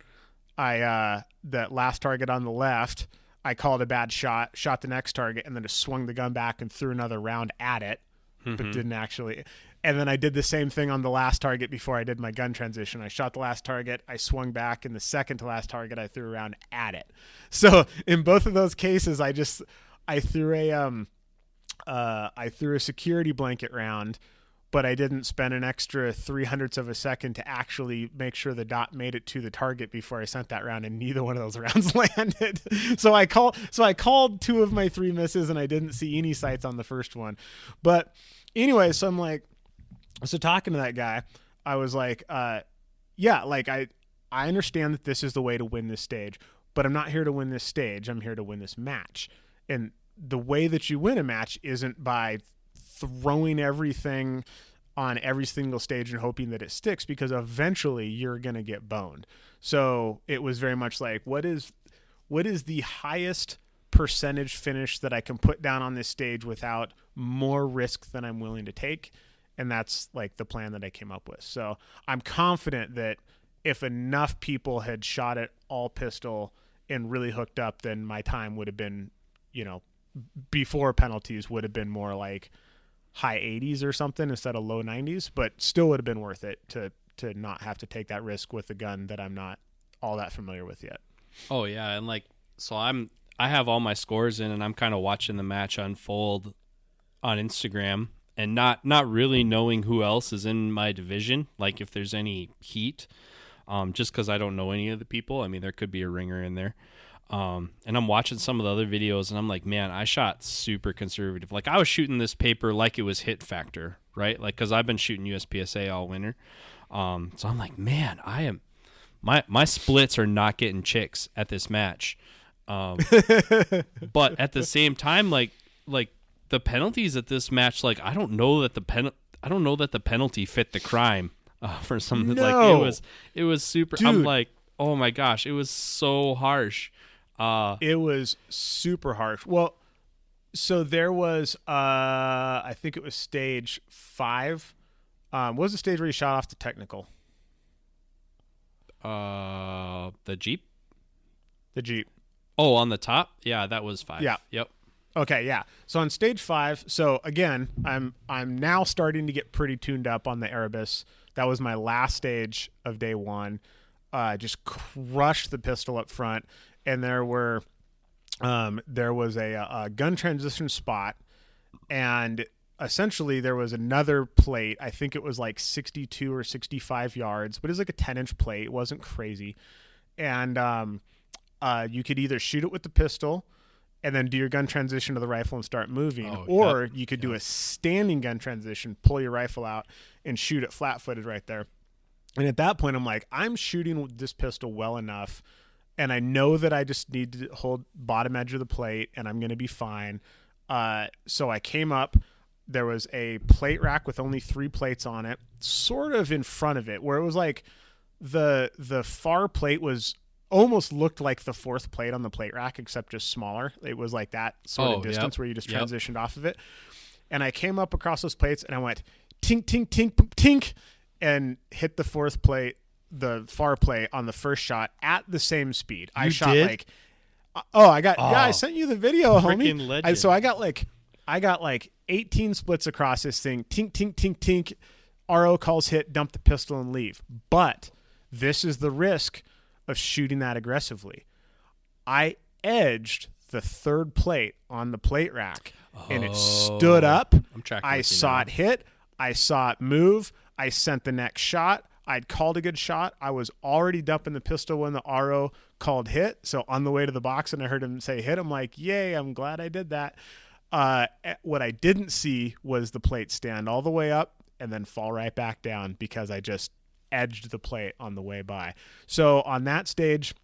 that last target on the left, I called a bad shot the next target, and then just swung the gun back and threw another round at it, but didn't actually. And then I did the same thing on the last target before I did my gun transition. I shot the last target, I swung back, and the second to last target, I threw a round at it. So in both of those cases, I threw a security blanket round, but I didn't spend an extra 0.03 of a second to actually make sure the dot made it to the target before I sent that round, and neither one of those rounds landed. So I called 2 of my 3 misses, and I didn't see any sights on the first one. But anyway, so I'm like, so talking to that guy, I was like, yeah, like I understand that this is the way to win this stage, but I'm not here to win this stage. I'm here to win this match. And the way that you win a match isn't by throwing everything on every single stage and hoping that it sticks, because eventually you're going to get boned. So it was very much like, what is the highest percentage finish that I can put down on this stage without more risk than I'm willing to take? And that's like the plan that I came up with. So I'm confident that if enough people had shot it all pistol and really hooked up, then my time would have been, before penalties would have been more like high 80s or something instead of low 90s, but still would have been worth it to not have to take that risk with a gun that I'm not all that familiar with yet. Oh yeah, and like so I have all my scores in, and I'm kind of watching the match unfold on Instagram, and not really knowing who else is in my division, like if there's any heat, just because I don't know any of the people. I mean, there could be a ringer in there. And I'm watching some of the other videos, and I'm like, man, I shot super conservative. Like, I was shooting this paper like it was hit factor, right? Like, because I've been shooting USPSA all winter. So I'm like, man, my splits are not getting chicks at this match. But at the same time, like the penalties at this match, like I don't know that the penalty fit the crime for something. No. Like it was super. Dude. I'm like, oh my gosh, it was so harsh. It was super harsh. Well, so there was, I think it was stage 5. What was the stage where you shot off the technical? The Jeep. The Jeep. Oh, on the top? Yeah, that was 5. Yeah. Yep. Okay, yeah. So on stage 5, so again, I'm now starting to get pretty tuned up on the Erebus. That was my last stage of day 1. Just crushed the pistol up front, and there was a gun transition spot, and essentially there was another plate. I think it was like 62 or 65 yards, but it was like a 10-inch plate. It wasn't crazy, and you could either shoot it with the pistol and then do your gun transition to the rifle and start moving, or you could do a standing gun transition, pull your rifle out, and shoot it flat-footed right there. And at that point, I'm like, I'm shooting this pistol well enough, and I know that I just need to hold bottom edge of the plate, and I'm going to be fine. So I came up. There was a plate rack with only 3 plates on it, sort of in front of it, where it was like the far plate was almost looked like the 4th plate on the plate rack, except just smaller. It was like that sort of distance where you just transitioned off of it. And I came up across those plates, and I went tink, tink, tink, tink, and hit the 4th plate, the far plate on the first shot at the same speed. I shot like, I sent you the video, homie. Legend. So I got like 18 splits across this thing. Tink, tink, tink, tink. RO calls hit, dump the pistol, and leave. But this is the risk of shooting that aggressively. I edged the 3rd plate on the plate rack, and it stood up. I saw it hit. I saw it move. I sent the next shot. I'd called a good shot. I was already dumping the pistol when the RO called hit. So on the way to the box, and I heard him say hit, I'm like, yay, I'm glad I did that. What I didn't see was the plate stand all the way up and then fall right back down because I just edged the plate on the way by. So on that stage,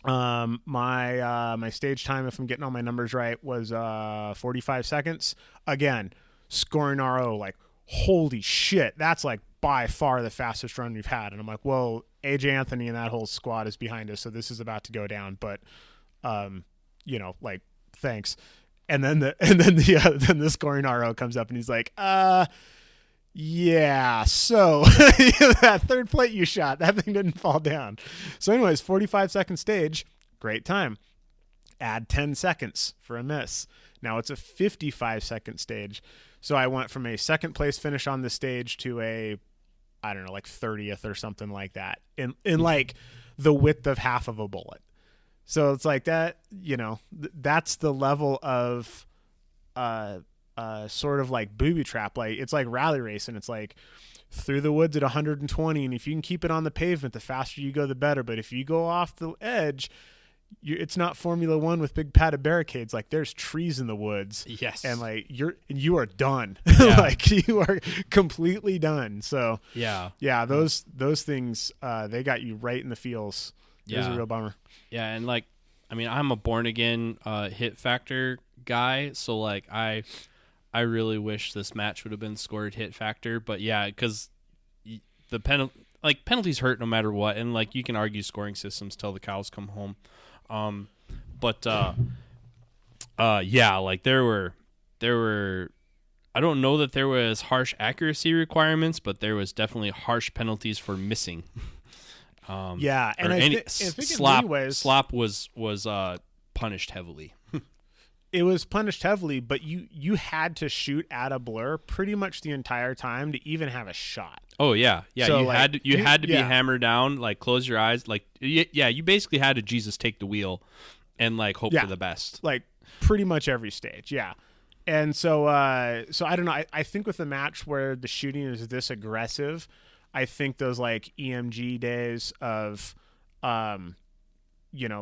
my stage time, if I'm getting all my numbers right, was 45 seconds. Again, scoring RO, like, holy shit, that's like by far the fastest run we've had. And I'm like, whoa, AJ Anthony and that whole squad is behind us, so this is about to go down. But like, thanks. And then the scoring RO comes up and he's like, yeah, so that 3rd plate you shot, that thing didn't fall down. So anyways, 45-second stage, great time. Add 10 seconds for a miss. Now it's a 55-second stage. So I went from a 2nd place finish on the stage to a, I don't know, like 30th or something like that in like the width of half of a bullet. So it's like that, that's the level of sort of like booby trap. Like, it's like rally racing. It's like through the woods at 120, and if you can keep it on the pavement, the faster you go, the better. But if you go off the edge, it's not Formula One with big padded barricades. Like, there's trees in the woods. Yes. And like you are done. Yeah. Like, you are completely done. So yeah, those things, they got you right in the feels. It was a real bummer. Yeah. And like, I mean, I'm a born again hit factor guy. So like, I really wish this match would have been scored hit factor, but yeah, because the penalties hurt no matter what. And like, you can argue scoring systems till the cows come home. Yeah, like there were, I don't know that there was harsh accuracy requirements, but there was definitely harsh penalties for missing. Yeah, and or I think slop in many ways, slop was punished heavily. it was punished heavily, but you had to shoot at a blur pretty much the entire time to even have a shot. Oh yeah, So, you like, had to be yeah. hammered down, like close your eyes, like yeah, you basically had to Jesus take the wheel and like hope Yeah. for the best. Like pretty much every stage, yeah. And so so I don't know. I think with a match where the shooting is this aggressive, I think those like EMG days of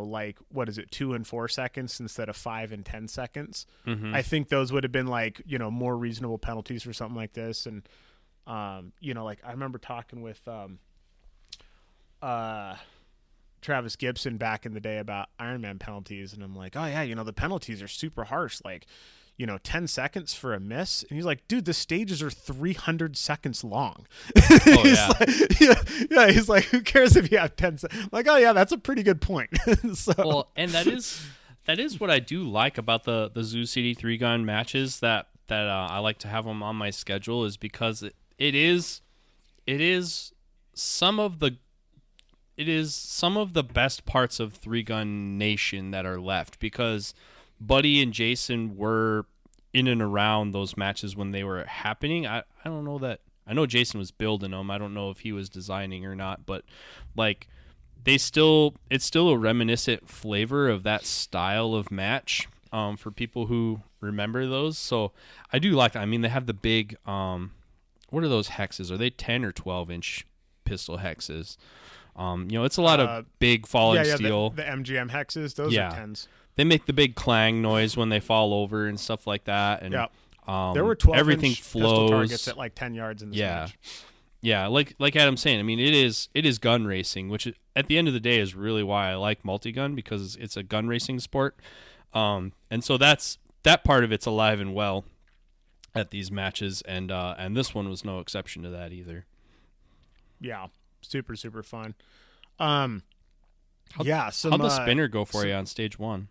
like what is it, 2 and 4 seconds instead of 5 and 10 seconds. Mm-hmm. I think those would have been like, more reasonable penalties for something like this. And like I remember talking with Travis Gibson back in the day about Ironman penalties, and I'm like, oh yeah, the penalties are super harsh, like 10 seconds for a miss. And he's like, dude, the stages are 300 seconds long. Oh he's yeah. like, yeah, he's like, who cares if you have 10 seconds? Like, oh yeah, that's a pretty good point. So Well, and that is what I do like about the Zoo City 3-gun matches that I like to have them on my schedule, is because it is some of the best parts of 3-gun nation that are left, because Buddy and Jason were in and around those matches when they were happening. I don't know that. I know Jason was building them. I don't know if he was designing or not, but like it's still a reminiscent flavor of that style of match for people who remember those. So I do like that. I mean, they have the big what are those hexes? Are they 10 or 12-inch pistol hexes? It's a lot of big falling steel. The MGM hexes, those are 10s. They make the big clang noise when they fall over and stuff like that. And there were 12 everything pistol flows. targets at like 10 yards in this match. Yeah, like Adam's saying, I mean, it is gun racing, which at the end of the day is really why I like multi-gun, because it's a gun racing sport. And so that part of it's alive and well at these matches, and this one was no exception to that either. Yeah, super, super fun. How'd the spinner go for you on stage 1?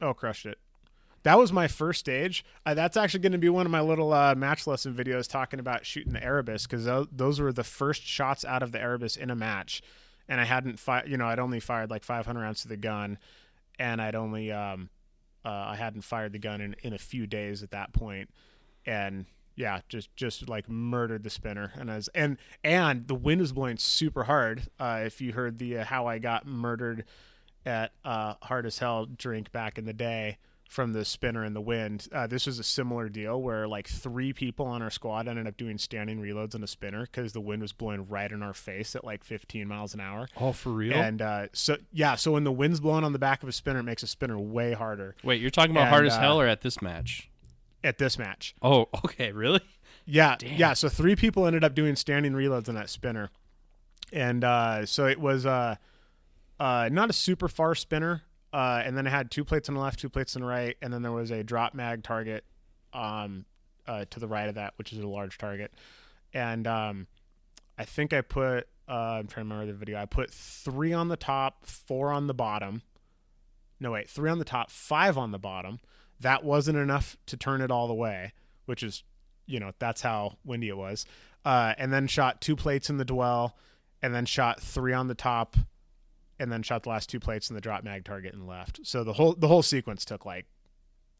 Oh, crushed it. That was my first stage. That's actually going to be one of my little match lesson videos talking about shooting the Erebus, because those were the first shots out of the Erebus in a match, and I hadn't I'd only fired like 500 rounds to the gun, and I'd only I hadn't fired the gun in a few days at that point, and yeah, just like murdered the spinner, and the wind was blowing super hard. If you heard the how I got murdered at Hard as Hell drink back in the day from the spinner and the wind, this was a similar deal where like 3 people on our squad ended up doing standing reloads on a spinner because the wind was blowing right in our face at like 15 miles an hour. Oh, for real? And so when the wind's blowing on the back of a spinner, it makes a spinner way harder. Wait, you're talking about Hard as Hell or at this match? At this match. Oh, okay, really? Yeah. Damn. Yeah, so 3 people ended up doing standing reloads on that spinner. And so it was not a super far spinner. And then it had 2 plates on the left, 2 plates on the right, and then there was a drop mag target to the right of that, which is a large target. And I think I put I'm trying to remember the video. I put 3 on the top, 4 on the bottom. No, wait, 3 on the top, 5 on the bottom. That wasn't enough to turn it all the way, which is, that's how windy it was. And then shot 2 plates in the dwell, and then shot 3 on the top, and then shot the last 2 plates in the drop mag target and left. So the whole sequence took like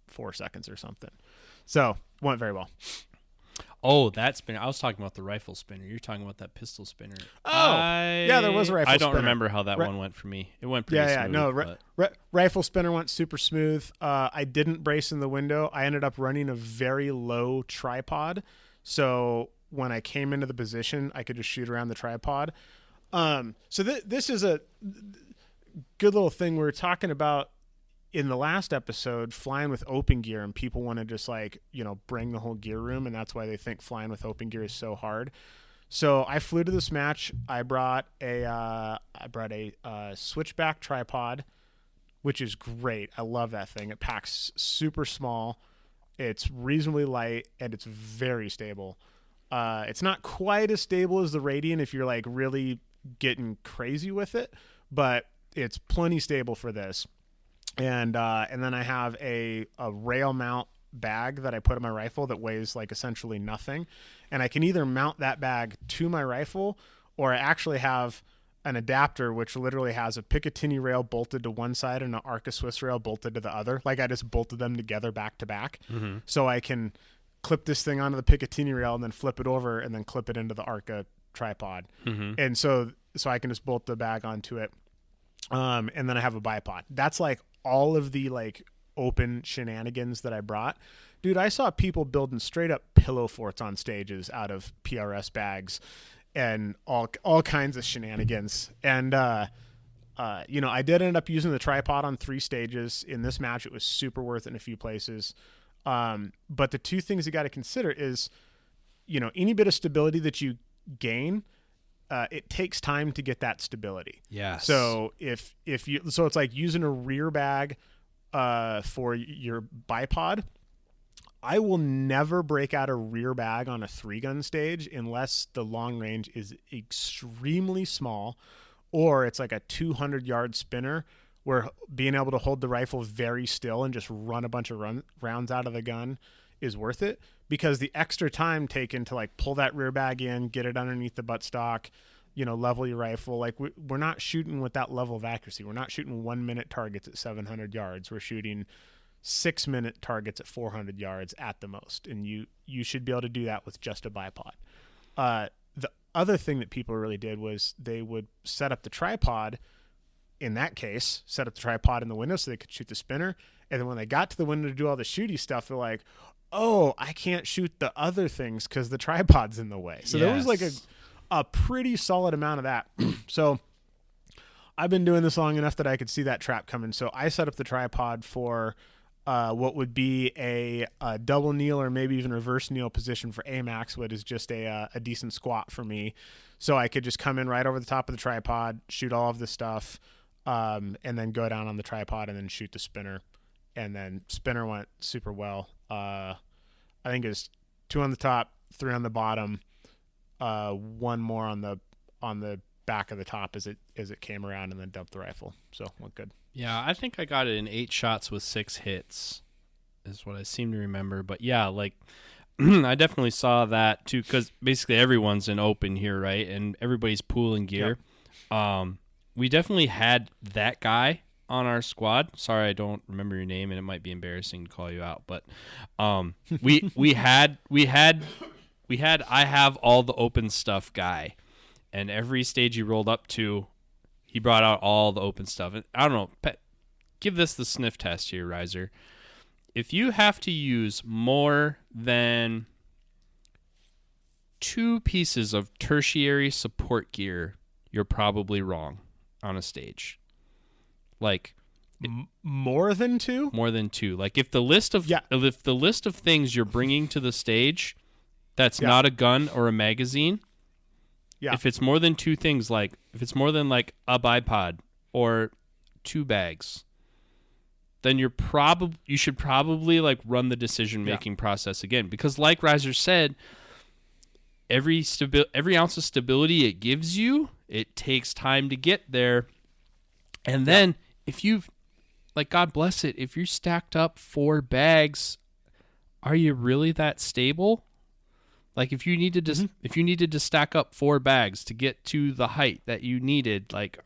4 seconds or something. So went very well. Oh, that spinner. I was talking about the rifle spinner. You're talking about that pistol spinner. Oh, yeah, there was a rifle spinner. I don't remember how that one went for me. It went pretty smooth. No, rifle spinner went super smooth. I didn't brace in the window. I ended up running a very low tripod. So when I came into the position, I could just shoot around the tripod. So this is a good little thing we were talking about in the last episode, flying with open gear, and people want to just bring the whole gear room, and that's why they think flying with open gear is so hard. So I flew to this match. I brought a switchback tripod, which is great. I love that thing. It packs super small. It's reasonably light, and it's very stable. It's not quite as stable as the Radian if you're like really getting crazy with it, but it's plenty stable for this. And then I have a rail mount bag that I put in my rifle that weighs like essentially nothing, and I can either mount that bag to my rifle, or I actually have an adapter which literally has a Picatinny rail bolted to one side and an Arca Swiss rail bolted to the other. Like I just bolted them together back to back, so I can clip this thing onto the Picatinny rail and then flip it over and then clip it into the Arca tripod. And so I can just bolt the bag onto it. And then I have a bipod. That's like all of the like open shenanigans that I brought. Dude, I saw people building straight up pillow forts on stages out of PRS bags and all kinds of shenanigans. And, I did end up using the tripod on 3 stages. In this match, it was super worth it in a few places. But the 2 things you got to consider is, any bit of stability that you gain, it takes time to get that stability. Yes. So so it's like using a rear bag for your bipod. I will never break out a rear bag on a 3-gun stage unless the long range is extremely small, or it's like a 200-yard spinner where being able to hold the rifle very still and just run a bunch of rounds out of the gun is worth it, because the extra time taken to like pull that rear bag in, get it underneath the buttstock, level your rifle. Like we're not shooting with that level of accuracy. We're not shooting 1-minute targets at 700 yards. We're shooting 6-minute targets at 400 yards at the most. And you should be able to do that with just a bipod. The other thing that people really did was they would set up the tripod. In that case, set up the tripod in the window so they could shoot the spinner. And then when they got to the window to do all the shooty stuff, they're like, oh, I can't shoot the other things because the tripod's in the way. So there was like a pretty solid amount of that. So I've been doing this long enough that I could see that trap coming. So I set up the tripod for what would be a double kneel or maybe even reverse kneel position for AMAX, what is just a decent squat for me. So I could just come in right over the top of the tripod, shoot all of the stuff, and then go down on the tripod and then shoot the spinner. And then spinner went super well. I think it was 2 on the top, 3 on the bottom, 1 more on the back of the top as it came around, and then dumped the rifle. So went good. Yeah, I think I got it in 8 shots with 6 hits is what I seem to remember. But yeah, like I definitely saw that too, because basically everyone's in open here, right? And everybody's pooling gear. Yep. We definitely had that guy on our squad. Sorry, I don't remember your name, and it might be embarrassing to call you out. But we had I have all the open stuff guy, and every stage he rolled up to, he brought out all the open stuff. And I don't know, give this the sniff test here, Riser. If you have to use more than 2 pieces of tertiary support gear, you're probably wrong on a stage. Like more than 2? More than 2. Like if the list of things you're bringing to the stage, that's not a gun or a magazine. Yeah. If it's more than 2 things, like if it's more than like a bipod or 2 bags, then you should probably like run the decision-making process again, because like Riser said, every ounce of stability it gives you, it takes time to get there. And then if you've, like, God bless it, if you're stacked up 4 bags, are you really that stable? Like if you needed to stack up 4 bags to get to the height that you needed, like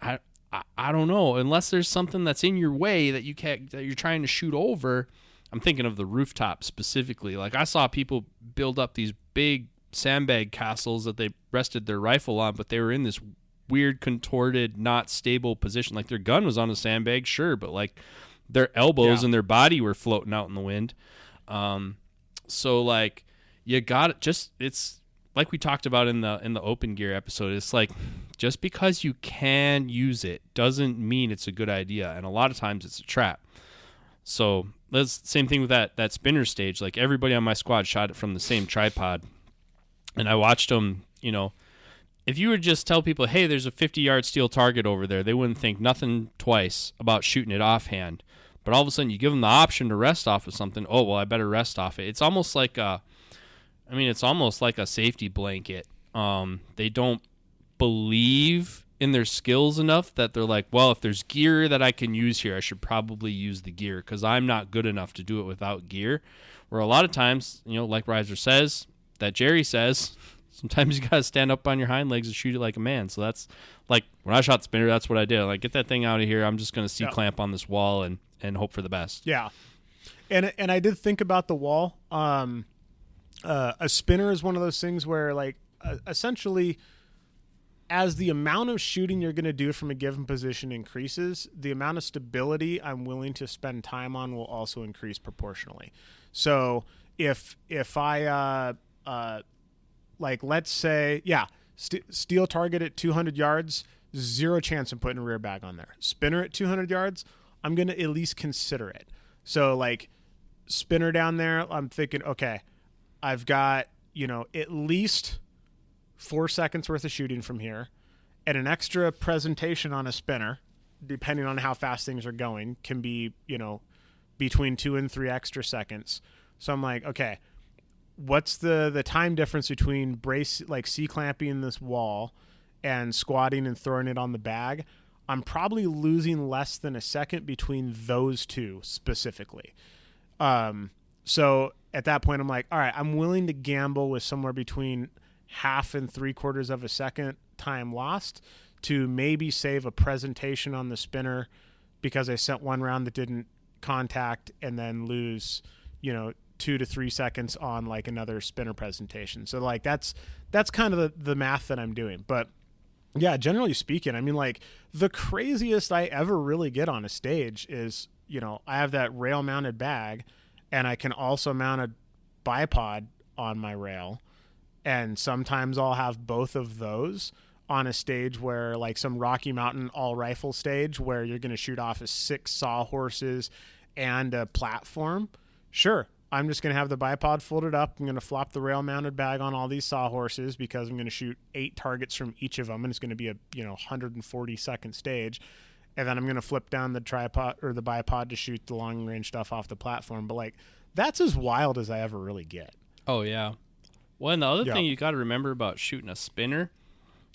I don't know, unless there's something that's in your way that you're trying to shoot over. I'm thinking of the rooftop specifically. Like I saw people build up these big sandbag castles that they rested their rifle on, but they were in this weird contorted, not stable position. Like their gun was on a sandbag, sure, but like their elbows and their body were floating out in the wind. So like you got it. It's like we talked about in the open gear episode. It's like just because you can use it doesn't mean it's a good idea, and a lot of times it's a trap. So that's same thing with that spinner stage. Like everybody on my squad shot it from the same tripod, and I watched them. If you would just tell people, hey, there's a 50-yard steel target over there, they wouldn't think nothing twice about shooting it offhand. But all of a sudden, you give them the option to rest off of something. Oh, well, I better rest off it. It's almost like a safety blanket. They don't believe in their skills enough that they're like, well, if there's gear that I can use here, I should probably use the gear because I'm not good enough to do it without gear. Where a lot of times, like Riser says, that Jerry says, Sometimes you got to stand up on your hind legs and shoot it like a man. So that's like when I shot the spinner, that's what I did. Like, get that thing out of here. I'm just going to C-clamp on this wall and hope for the best. Yeah. And I did think about the wall. A spinner is one of those things where, like, essentially, as the amount of shooting you're going to do from a given position increases, the amount of stability I'm willing to spend time on will also increase proportionally. So if I like, let's say, steel target at 200 yards, zero chance of putting a rear bag on there. Spinner at 200 yards, I'm going to at least consider it. So, like, spinner down there, I'm thinking, okay, I've got, at least 4 seconds worth of shooting from here, and an extra presentation on a spinner, depending on how fast things are going, can be, between 2 and 3 extra seconds. So I'm like, okay, what's the time difference between C-clamping this wall and squatting and throwing it on the bag? I'm probably losing less than a second between those two specifically. So at that point, I'm like, all right, I'm willing to gamble with somewhere between half and 3/4 of a second time lost to maybe save a presentation on the spinner because I sent one round that didn't contact, and then lose, 2 to 3 seconds on like another spinner presentation. So like that's kind of the math that I'm doing. But yeah, generally speaking, I mean, like, the craziest I ever really get on a stage is, I have that rail mounted bag, and I can also mount a bipod on my rail. And sometimes I'll have both of those on a stage where, like, some Rocky Mountain all rifle stage where you're going to shoot off of 6 sawhorses and a platform. Sure, I'm just going to have the bipod folded up. I'm going to flop the rail mounted bag on all these sawhorses because I'm going to shoot 8 targets from each of them, and it's going to be a 140 second stage. And then I'm going to flip down the tripod or the bipod to shoot the long range stuff off the platform. But, like, that's as wild as I ever really get. Oh yeah. Well, and the other thing you got to remember about shooting a spinner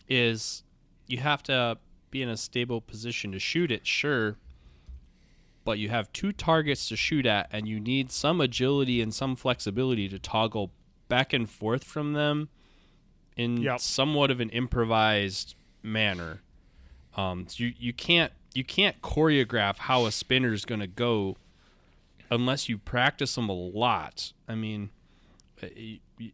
is you have to be in a stable position to shoot it, sure, but you have 2 targets to shoot at, and you need some agility and some flexibility to toggle back and forth from them in somewhat of an improvised manner. You can't choreograph how a spinner is going to go unless you practice them a lot. I mean,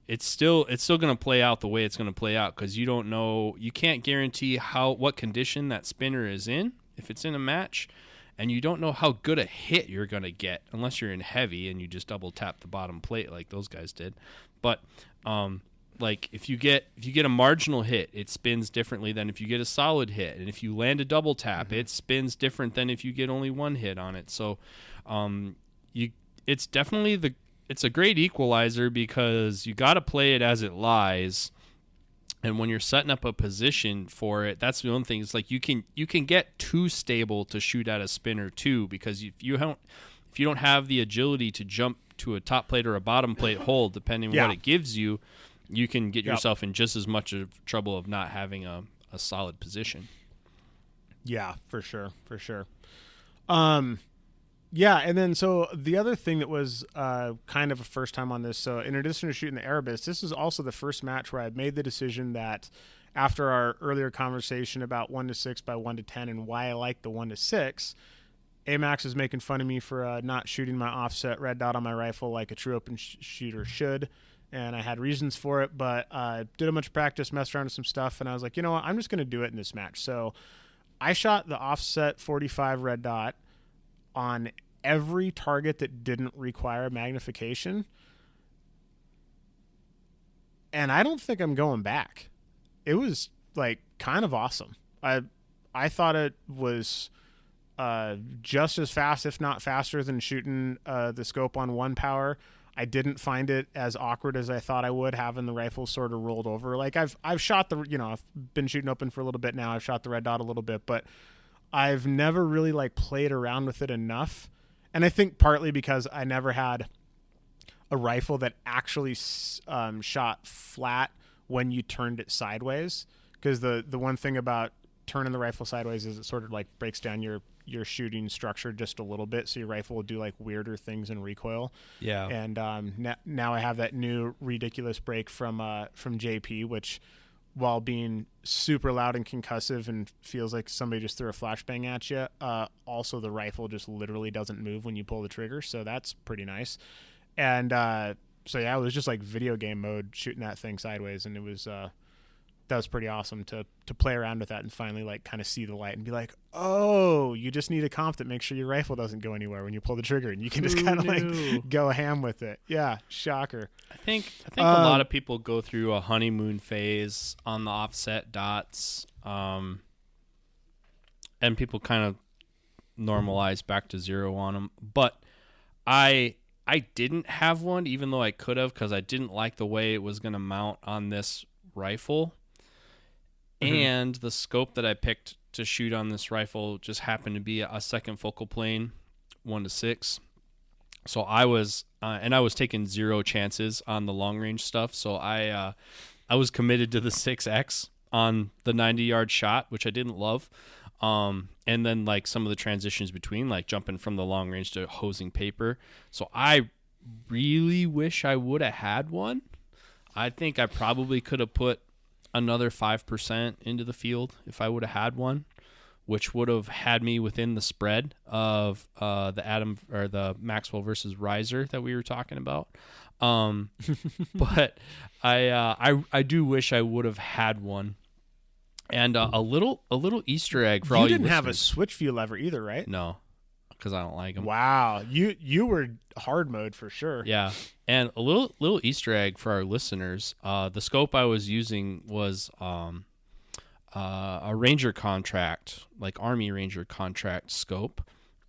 it's still going to play out the way it's going to play out because you can't guarantee what condition that spinner is in if it's in a match. And you don't know how good a hit you're going to get unless you're in heavy and you just double tap the bottom plate like those guys did. But like if you get a marginal hit, it spins differently than if you get a solid hit. And if you land a double tap, it spins different than if you get only one hit on it. So it's definitely it's a great equalizer because you got to play it as it lies. And when you're setting up a position for it, that's the one thing. It's like you can get too stable to shoot at a spinner too, because if you don't have the agility to jump to a top plate or a bottom plate hold, depending on what it gives you, you can get yourself in just as much of trouble of not having a solid position. Yeah, for sure. Yeah, and then so the other thing that was kind of a first time on this, so in addition to shooting the Erebus, this is also the first match where I made the decision that after our earlier conversation about 1-6 by 1-10 and why I like the 1-6, AMAX was making fun of me for not shooting my offset red dot on my rifle like a true open shooter should, and I had reasons for it, but did a bunch of practice, messed around with some stuff, and I was like, you know what, I'm just going to do it in this match. So I shot the offset 45 red dot on every target that didn't require magnification, and I don't think I'm going back. It was like kind of awesome. I thought it was just as fast, if not faster, than shooting the scope on 1 power. I didn't find it as awkward as I thought I would, having the rifle sort of rolled over. Like I've shot I've been shooting open for a little bit now. I've shot the red dot a little bit, but I've never really like played around with it enough. And I think partly because I never had a rifle that actually shot flat when you turned it sideways. Because the one thing about turning the rifle sideways is it sort of like breaks down your your shooting structure just a little bit, so your rifle will do like weirder things in recoil. Yeah. And now I have that new ridiculous break from JP, which, while being super loud and concussive and feels like somebody just threw a flashbang at you, also the rifle just literally doesn't move when you pull the trigger, so that's pretty nice. And so yeah, it was just like video game mode shooting that thing sideways, and it was that was pretty awesome to play around with that and finally like kind of see the light and be like, oh, you just need a comp that makes sure your rifle doesn't go anywhere when you pull the trigger, and you can just kind of like go ham with it. Yeah, shocker. I think a lot of people go through a honeymoon phase on the offset dots, and people kind of normalize back to zero on them. But I didn't have one, even though I could have, because I didn't like the way it was going to mount on this rifle. And the scope that I picked to shoot on this rifle just happened to be a second focal plane, 1-6. So I was taking zero chances on the long range stuff. So I was committed to the 6X on the 90-yard shot, which I didn't love. And then like some of the transitions between, like jumping from the long range to hosing paper. So I really wish I would have had one. I think I probably could have put another 5% into the field if I would have had one, which would have had me within the spread of the Maxwell versus Riser that we were talking about. But I do wish I would have had one. And a little Easter egg for all you listeners. You didn't have a switch view lever either, right? No, because I don't like them. Wow, you were hard mode for sure. Yeah, and a little Easter egg for our listeners. The scope I was using was a Ranger contract, like Army Ranger contract scope,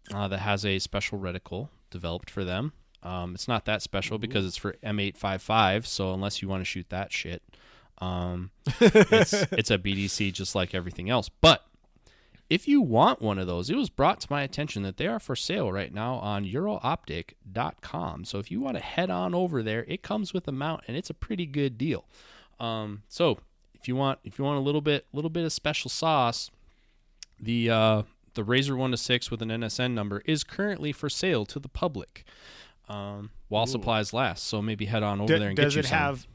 that has a special reticle developed for them. It's not that special because it's for M855, so unless you want to shoot that shit, it's a BDC just like everything else. But if you want one of those, it was brought to my attention that they are for sale right now on eurooptic.com. So if you want to head on over there, it comes with a mount and it's a pretty good deal. So if you want a little bit of special sauce, the Razor 1-6 with an NSN number is currently for sale to the public while supplies last. So maybe head on over there and get you some. Does it have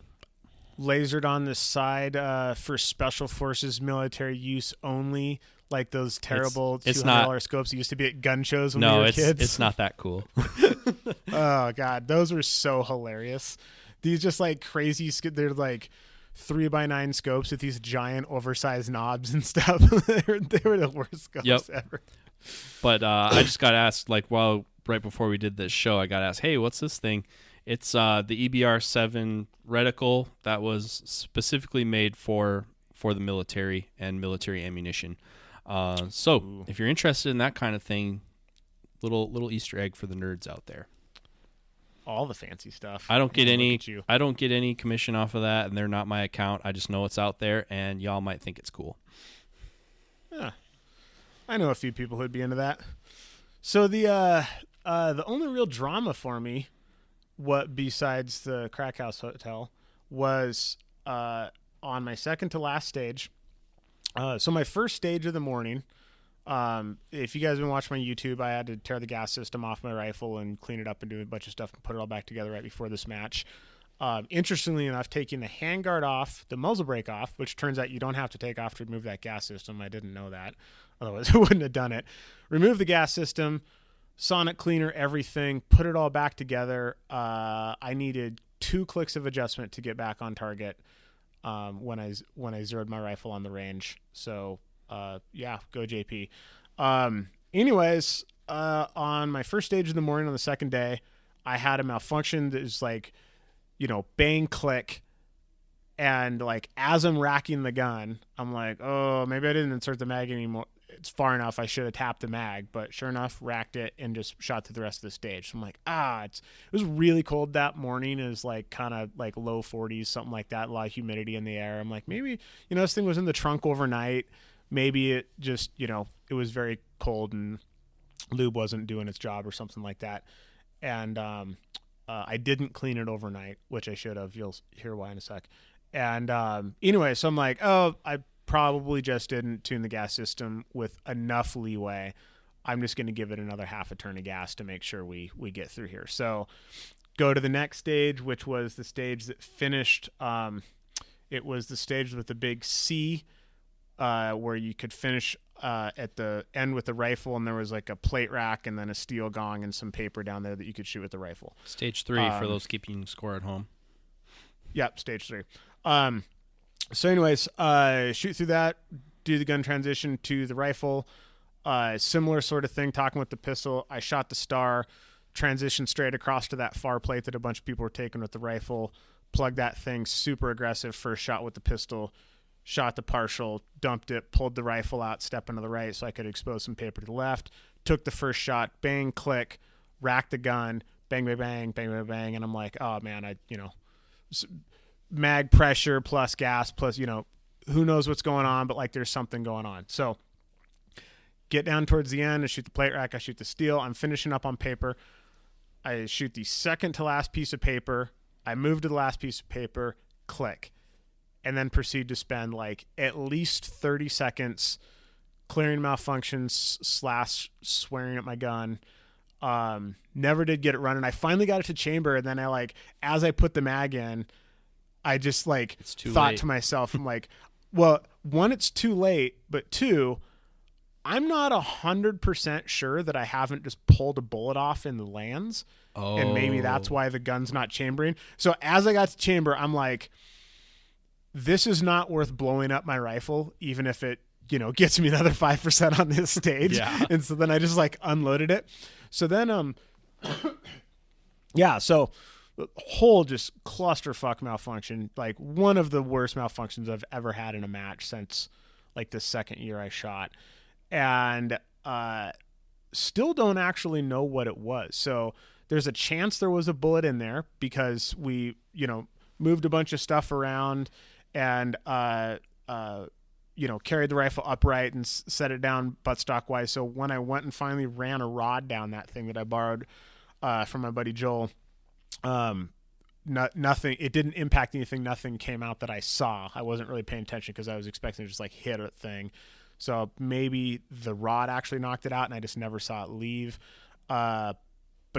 lasered on the side for special forces military use only? Like those terrible $200 scopes that used to be at gun shows when we were kids? It's not that cool. Oh, God. Those were so hilarious. These just like crazy, they're like 3x9 scopes with these giant oversized knobs and stuff. they were the worst scopes ever. But I just got asked, like, right before we did this show, I got asked, hey, what's this thing? It's the EBR-7 reticle that was specifically made for the military and military ammunition. So if you're interested in that kind of thing, little Easter egg for the nerds out there. All the fancy stuff. I don't get any commission off of that, and they're not my account. I just know it's out there, and y'all might think it's cool. Yeah, I know a few people who'd be into that. So the only real drama for me, besides the Crack House Hotel, was on my second to last stage. So my first stage of the morning, if you guys have been watching my YouTube, I had to tear the gas system off my rifle and clean it up and do a bunch of stuff and put it all back together right before this match. Interestingly enough, taking the handguard off, the muzzle brake off, which turns out you don't have to take off to remove that gas system. I didn't know that. Otherwise, I wouldn't have done it. Remove the gas system, sonic cleaner, everything, put it all back together. I needed 2 clicks of adjustment to get back on target. When I zeroed my rifle on the range. So, yeah, go JP. Anyways, on my first stage of the morning on the second day, I had a malfunction that is like, bang, click. And like, as I'm racking the gun, I'm like, oh, maybe I didn't insert the mag anymore. It's far enough. I should have tapped the mag, but sure enough, racked it and just shot through the rest of the stage. So I'm like, it was really cold that morning. It was like kind of like low 40s, something like that. A lot of humidity in the air. I'm like, maybe, this thing was in the trunk overnight. Maybe it just, it was very cold and lube wasn't doing its job or something like that. And I didn't clean it overnight, which I should have. You'll hear why in a sec. And anyway, so I'm like, I probably just didn't tune the gas system with enough leeway. I'm just going to give it another half a turn of gas to make sure we get through here. So go to the next stage, which was the stage that finished. It was the stage with the big C, where you could finish at the end with the rifle, and there was like a plate rack and then a steel gong and some paper down there that you could shoot with the rifle. Stage 3 for those keeping score at home. Yep, stage 3. So anyways, shoot through that, do the gun transition to the rifle. Similar sort of thing, talking with the pistol. I shot the star, transitioned straight across to that far plate that a bunch of people were taking with the rifle, plugged that thing super aggressive, first shot with the pistol, shot the partial, dumped it, pulled the rifle out, step into the right so I could expose some paper to the left, took the first shot, bang, click, racked the gun, bang, bang, bang, bang, bang, bang, and I'm like, oh man, mag pressure plus gas plus, who knows what's going on, but like there's something going on. So get down towards the end, I shoot the plate rack, I shoot the steel, I'm finishing up on paper. I shoot the second to last piece of paper, I move to the last piece of paper, click, and then proceed to spend like at least 30 seconds clearing malfunctions / swearing at my gun. Never did get it running. I finally got it to chamber, and then as I put the mag in, I just thought late to myself, I'm like, well, one, it's too late, but two, I'm not 100% sure that I haven't just pulled a bullet off in the lands. Oh. And maybe that's why the gun's not chambering. So as I got to chamber, I'm like, this is not worth blowing up my rifle, even if it, gets me another 5% on this stage. Yeah. And so then I just unloaded it. So then, so the whole just clusterfuck malfunction, like one of the worst malfunctions I've ever had in a match since the second year I shot. And still don't actually know what it was. So there's a chance there was a bullet in there because we, moved a bunch of stuff around and, carried the rifle upright and set it down buttstock wise. So when I went and finally ran a rod down that thing that I borrowed from my buddy Joel, nothing, it didn't impact anything. Nothing came out that I saw. I wasn't really paying attention because I was expecting to just hit a thing. So maybe the rod actually knocked it out and I just never saw it leave. But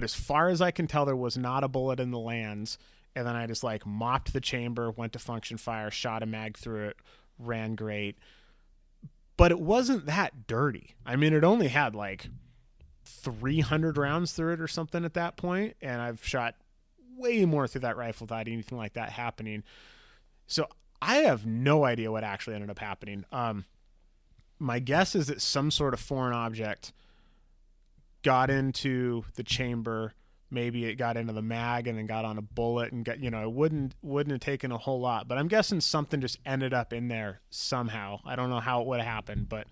as far as I can tell, there was not a bullet in the lands. And then I just mopped the chamber, went to function fire, shot a mag through it, ran great. But it wasn't that dirty. I mean, it only had 300 rounds through it or something at that point. And I've shot way more through that rifle without anything like that happening. So I have no idea what actually ended up happening. My guess is that some sort of foreign object got into the chamber. Maybe it got into the mag and then got on a bullet and got, it wouldn't have taken a whole lot, but I'm guessing something just ended up in there somehow. I don't know how it would have happened, but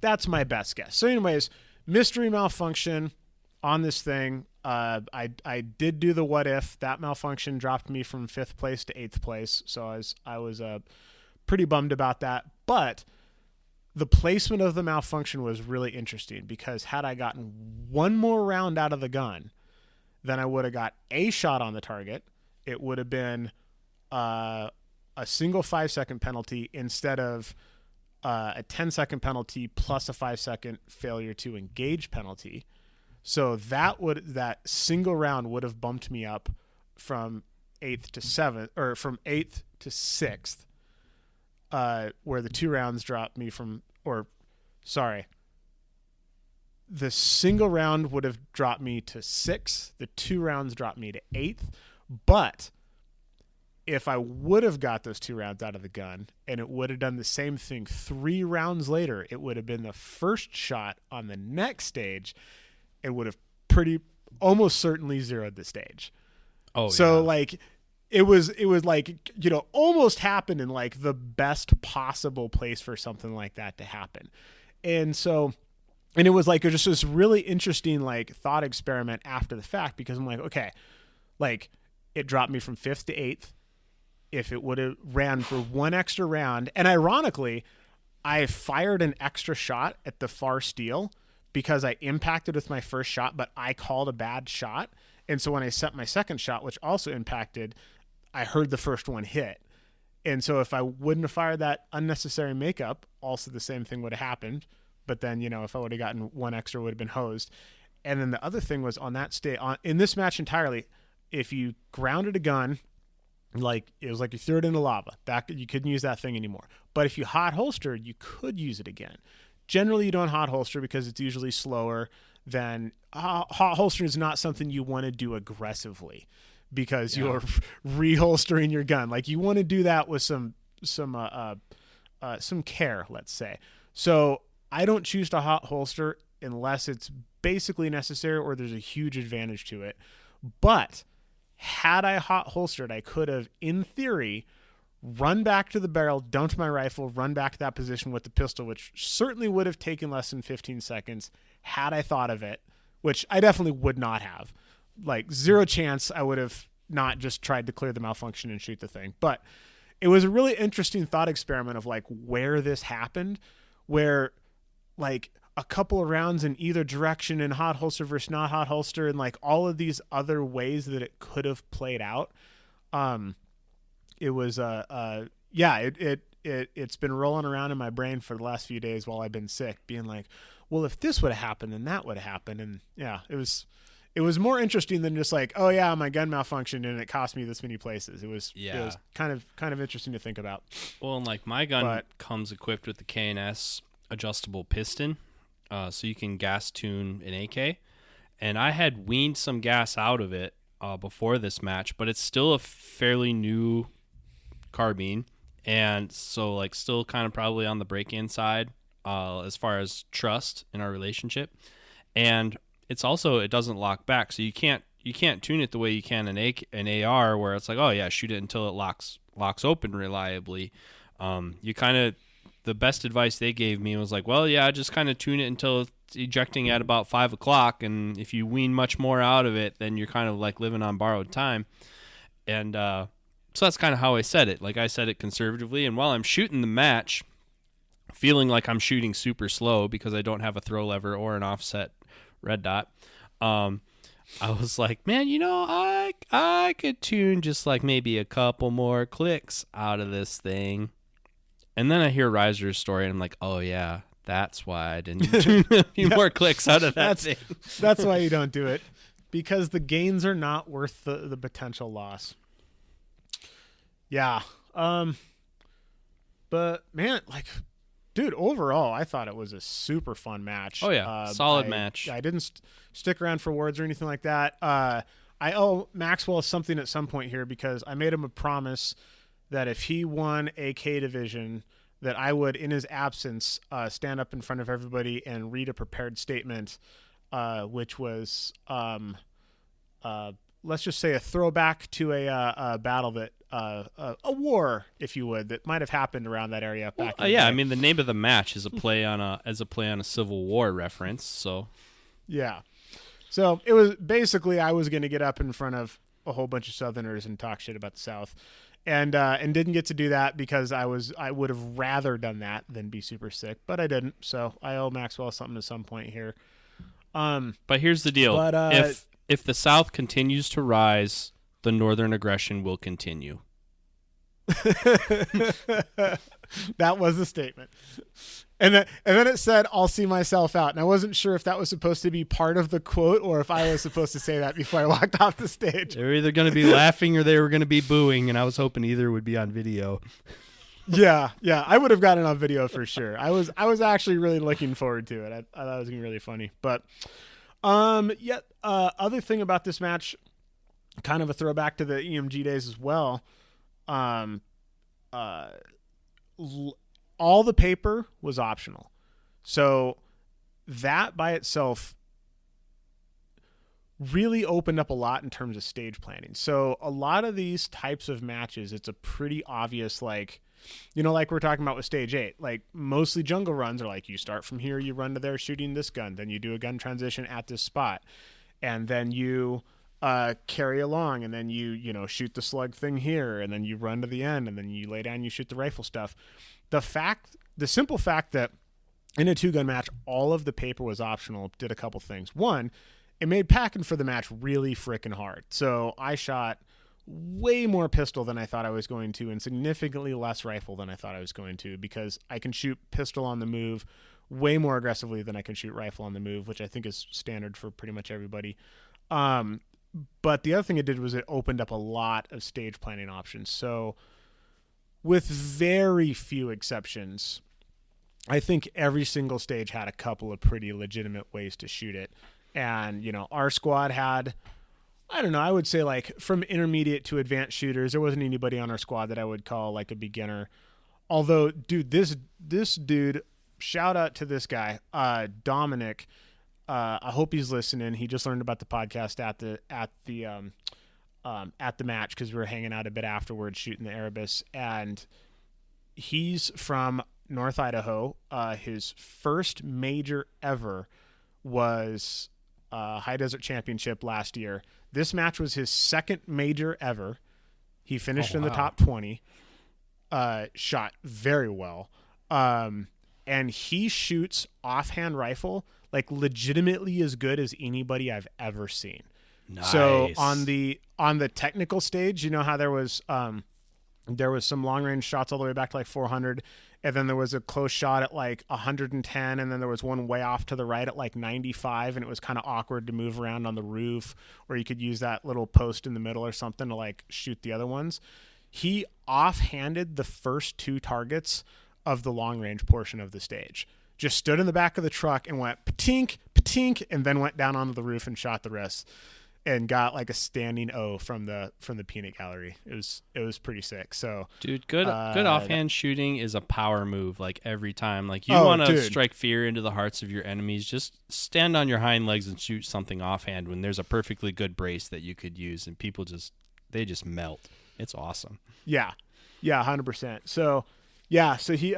that's my best guess. So anyways, mystery malfunction on this thing. I did do the what if. That malfunction dropped me from 5th place to 8th place. So I was pretty bummed about that, but the placement of the malfunction was really interesting because had I gotten one more round out of the gun, then I would have got a shot on the target. It would have been a single 5-second penalty instead of a 10-second penalty plus a 5-second failure to engage penalty. So that single round would have bumped me up from 8th to 7th, or from 8th to 6th, where the 2 rounds dropped me the single round would have dropped me to 6th. The 2 rounds dropped me to 8th. But if I would have got those 2 rounds out of the gun and it would have done the same thing 3 rounds later, it would have been the first shot on the next stage. It would have almost certainly zeroed the stage. Oh, so yeah. It was almost happened in the best possible place for something like that to happen. And so, and it was just this really interesting thought experiment after the fact, because I'm okay, it dropped me from 5th to 8th. If it would have ran for 1 extra round, and ironically, I fired an extra shot at the far steel because I impacted with my first shot, but I called a bad shot. And so when I set my second shot, which also impacted, I heard the first one hit. And so if I wouldn't have fired that unnecessary makeup, also the same thing would have happened. but then, if I would have gotten one extra, would have been hosed. And then the other thing was on that in this match entirely, if you grounded a gun, it was like you threw it into lava, that you couldn't use that thing anymore. But if you hot holstered, you could use it again. Generally, you don't hot holster because it's usually slower than hot holster is not something you want to do aggressively because you're reholstering your gun. Like you want to do that with some care, let's say. So I don't choose to hot holster unless it's basically necessary or there's a huge advantage to it. But had I hot holstered, I could have, in theory, run back to the barrel, dumped my rifle, run back to that position with the pistol, which certainly would have taken less than 15 seconds had I thought of it, which I definitely would not have. Like zero chance I would have not just tried to clear the malfunction and shoot the thing. But it was a really interesting thought experiment of like where this happened, where like a couple of rounds in either direction in hot holster versus not hot holster and like all of these other ways that it could have played out. It was it's been rolling around in my brain for the last few days while I've been sick, being like, well, if this would have happened, then that would have happened. And yeah, it was more interesting than just like, oh yeah, my gun malfunctioned and it cost me this many places. It was kind of interesting to think about. Well, and like my gun comes equipped with the K&S adjustable piston, so you can gas tune an AK. And I had weaned some gas out of it before this match, but it's still a fairly new carbine, and so like still kind of probably on the break-in side as far as trust in our relationship. And it's also, it doesn't lock back, so you can't tune it the way you can an AR, where it's like, oh yeah, shoot it until it locks open reliably. The best advice they gave me was like, well, yeah, just kind of tune it until it's ejecting at about 5 o'clock, and if you wean much more out of it, then you're kind of like living on borrowed time. And so that's kind of how I said it. Like I said it conservatively, and while I'm shooting the match, feeling like I'm shooting super slow because I don't have a throw lever or an offset red dot, I was like, man, I could tune just like maybe a couple more clicks out of this thing. And then I hear Riser's story, and I'm like, oh yeah, that's why I didn't tune a few more clicks out of that thing. That's why you don't do it, because the gains are not worth the potential loss. Yeah. But man, like, dude, overall, I thought it was a super fun match. Oh yeah. Solid match. I didn't stick around for words or anything like that. I owe Maxwell something at some point here, because I made him a promise that if he won a K division, that I would, in his absence, stand up in front of everybody and read a prepared statement, which was, let's just say, a throwback to a battle that, a war, if you would, that might have happened around that area back. In the day. I mean, the name of the match is a play on a Civil War reference. So, yeah. So it was basically, I was going to get up in front of a whole bunch of Southerners and talk shit about the South. And didn't get to do that because I would have rather done that than be super sick, but I didn't. So I owe Maxwell something at some point here. But here's the deal: if the South continues to rise, the Northern aggression will continue. That was the statement. And then it said, "I'll see myself out." And I wasn't sure if that was supposed to be part of the quote or if I was supposed to say that before I walked off the stage. They were either going to be laughing or they were going to be booing, and I was hoping either would be on video. Yeah, I would have gotten it on video for sure. I was actually really looking forward to it. I thought it was going to be really funny. But other thing about this match, kind of a throwback to the EMG days as well. All the paper was optional. So that by itself really opened up a lot in terms of stage planning. So a lot of these types of matches, it's a pretty obvious, like, like we're talking about with stage 8, like mostly jungle runs are like, you start from here, you run to there shooting this gun, then you do a gun transition at this spot, and then you carry along, and then you shoot the slug thing here, and then you run to the end, and then you lay down, you shoot the rifle stuff. The simple fact that in a 2-gun match, all of the paper was optional did a couple things. One, it made packing for the match really freaking hard. So I shot way more pistol than I thought I was going to, and significantly less rifle than I thought I was going to, because I can shoot pistol on the move way more aggressively than I can shoot rifle on the move, which I think is standard for pretty much everybody. But the other thing it did was it opened up a lot of stage planning options. So with very few exceptions, I think every single stage had a couple of pretty legitimate ways to shoot it. And, our squad had, I don't know, I would say like from intermediate to advanced shooters, there wasn't anybody on our squad that I would call like a beginner. Although, dude, this dude, shout out to this guy, Dominic. I hope he's listening. He just learned about the podcast at the match because we were hanging out a bit afterwards shooting the Erebus, and he's from North Idaho. His first major ever was High Desert Championship last year. This match was his second major ever. He finished in the top 20. Shot very well. And he shoots offhand rifle like legitimately as good as anybody I've ever seen. Nice. So on the technical stage, how there was some long range shots all the way back to like 400, and then there was a close shot at like 110, and then there was one way off to the right at like 95, and it was kind of awkward to move around on the roof, or you could use that little post in the middle or something to like shoot the other ones. He offhanded the first two targets of the long range portion of the stage. Just stood in the back of the truck and went patink, patink, and then went down onto the roof and shot the rest, and got like a standing O from the peanut gallery. It was pretty sick. So, dude, good offhand shooting is a power move. Like every time, like you want to strike fear into the hearts of your enemies, just stand on your hind legs and shoot something offhand when there's a perfectly good brace that you could use, and people just melt. It's awesome. Yeah, 100%. So, yeah, so he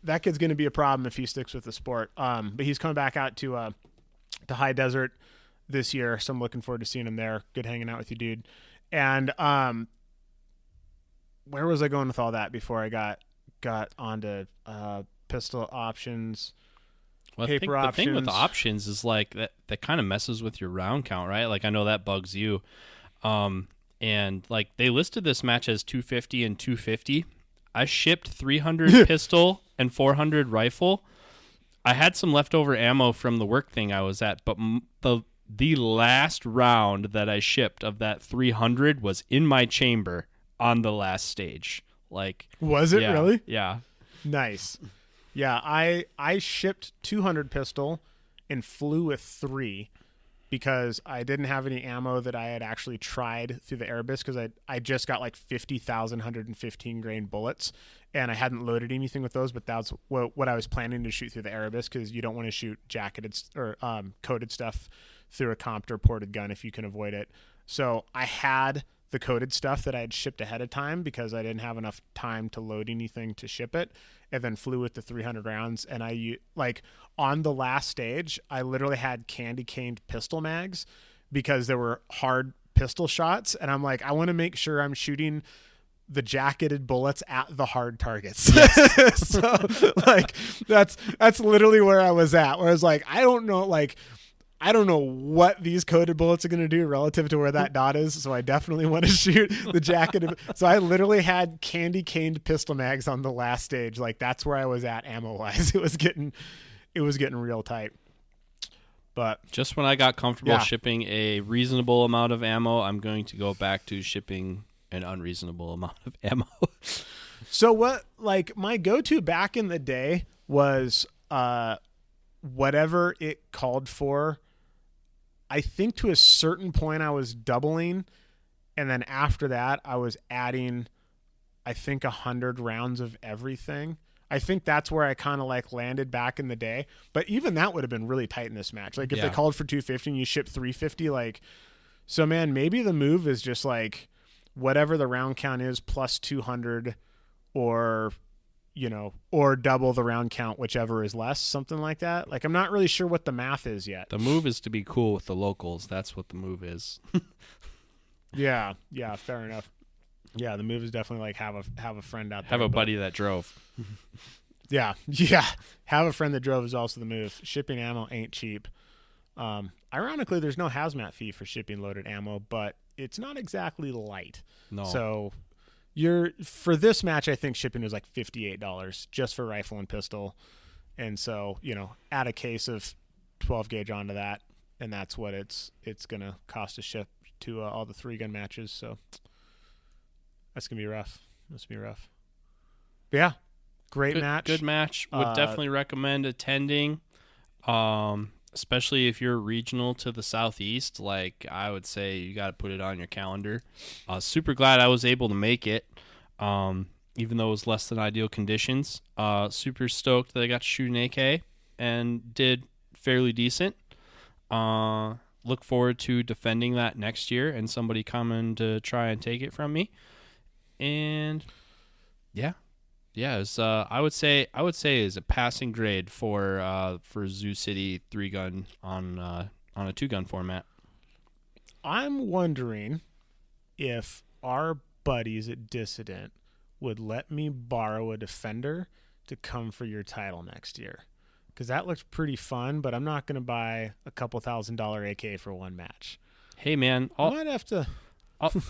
that kid's going to be a problem if he sticks with the sport. But he's coming back out to High Desert this year, so I'm looking forward to seeing him there. Good hanging out with you, dude. And where was I going with all that before I got onto pistol options? Well, I think the thing with the options is like that kind of messes with your round count, right? Like I know that bugs you. And like they listed this match as 250 and 250. I shipped 300 pistol and 400 rifle. I had some leftover ammo from the work thing I was at, but the last round that I shipped of that 300 was in my chamber on the last stage. Like, was it really? Yeah. Nice. Yeah, I shipped 200 pistol and flew with 3 because I didn't have any ammo that I had actually tried through the Erebus, because I just got like 50,000 115 grain bullets, and I hadn't loaded anything with those, but that's what I was planning to shoot through the Erebus, because you don't want to shoot jacketed or coated stuff through a comped or ported gun if you can avoid it. So I had the coated stuff that I had shipped ahead of time because I didn't have enough time to load anything to ship it, and then flew with the 300 rounds. And I, like, on the last stage, I literally had candy caned pistol mags because there were hard pistol shots, and I'm like, I want to make sure I'm shooting the jacketed bullets at the hard targets. Yes. So like that's literally where I was at, where I was like, I don't know what these coated bullets are going to do relative to where that dot is, so I definitely want to shoot the jacketed. So I literally had candy caned pistol mags on the last stage. Like that's where I was at ammo wise. It was getting real tight. But just when I got comfortable shipping a reasonable amount of ammo, I'm going to go back to shipping an unreasonable amount of ammo. So what, like, my go-to back in the day was whatever it called for. I think to a certain point I was doubling, and then after that I was adding, I think, 100 rounds of everything. I think that's where I kind of like landed back in the day. But even that would have been really tight in this match. Like if they called for 250 and you ship 350, like, so man, maybe the move is just like whatever the round count is plus 200, or, you know, or double the round count, whichever is less, something like that. Like, I'm not really sure what the math is yet. The move is to be cool with the locals. That's what the move is. Yeah, fair enough. Yeah, the move is definitely like have a friend out there. Have a buddy that drove. Yeah. Have a friend that drove is also the move. Shipping ammo ain't cheap. Ironically, there's no hazmat fee for shipping loaded ammo, but it's not exactly light. No. So for this match, I think shipping was like $58 just for rifle and pistol. And so, add a case of 12 gauge onto that, and that's what it's going to cost to ship to all the 3-gun matches. So that's going to be rough. But yeah, great match. Good match. Would definitely recommend attending, especially if you're regional to the Southeast. Like, I would say you got to put it on your calendar. Super glad I was able to make it, even though it was less than ideal conditions. Super stoked that I got to shoot an AK and did fairly decent. Look forward to defending that next year and somebody coming to try and take it from me. And yeah, it's, I would say is a passing grade for Zoo City 3-gun on a 2-gun format. I'm wondering if our buddies at Dissident would let me borrow a Defender to come for your title next year, because that looks pretty fun. But I'm not going to buy a couple $1,000 AK for one match. Hey man, I might have to.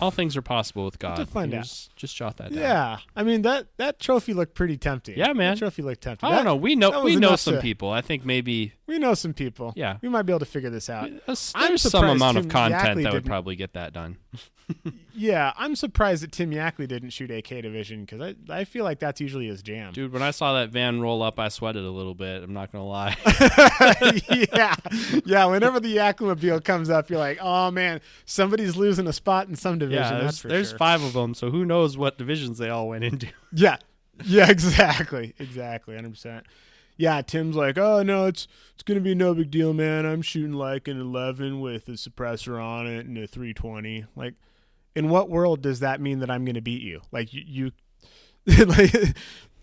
All things are possible with God. To find out. Just jot that down. Yeah, I mean that trophy looked pretty tempting. Yeah, man. That trophy looked tempting. I don't know. We know some people. I think maybe we know some people. Yeah, we might be able to figure this out. There's some amount of content that would probably get that done. Yeah, I'm surprised that Tim Yackley didn't shoot AK Division, because I feel like that's usually his jam. Dude, when I saw that van roll up, I sweated a little bit. I'm not gonna lie. yeah. Whenever the Yackley-mobile comes up, you're like, oh man, somebody's losing a spot in some division. Yeah, there's sure. 5 of them, so who knows what divisions they all went into. Yeah, exactly, 100%. Yeah, Tim's like, oh no, it's gonna be no big deal, man. I'm shooting like an 11 with a suppressor on it and a 320. Like, in what world does that mean that I'm gonna beat you? Like you like,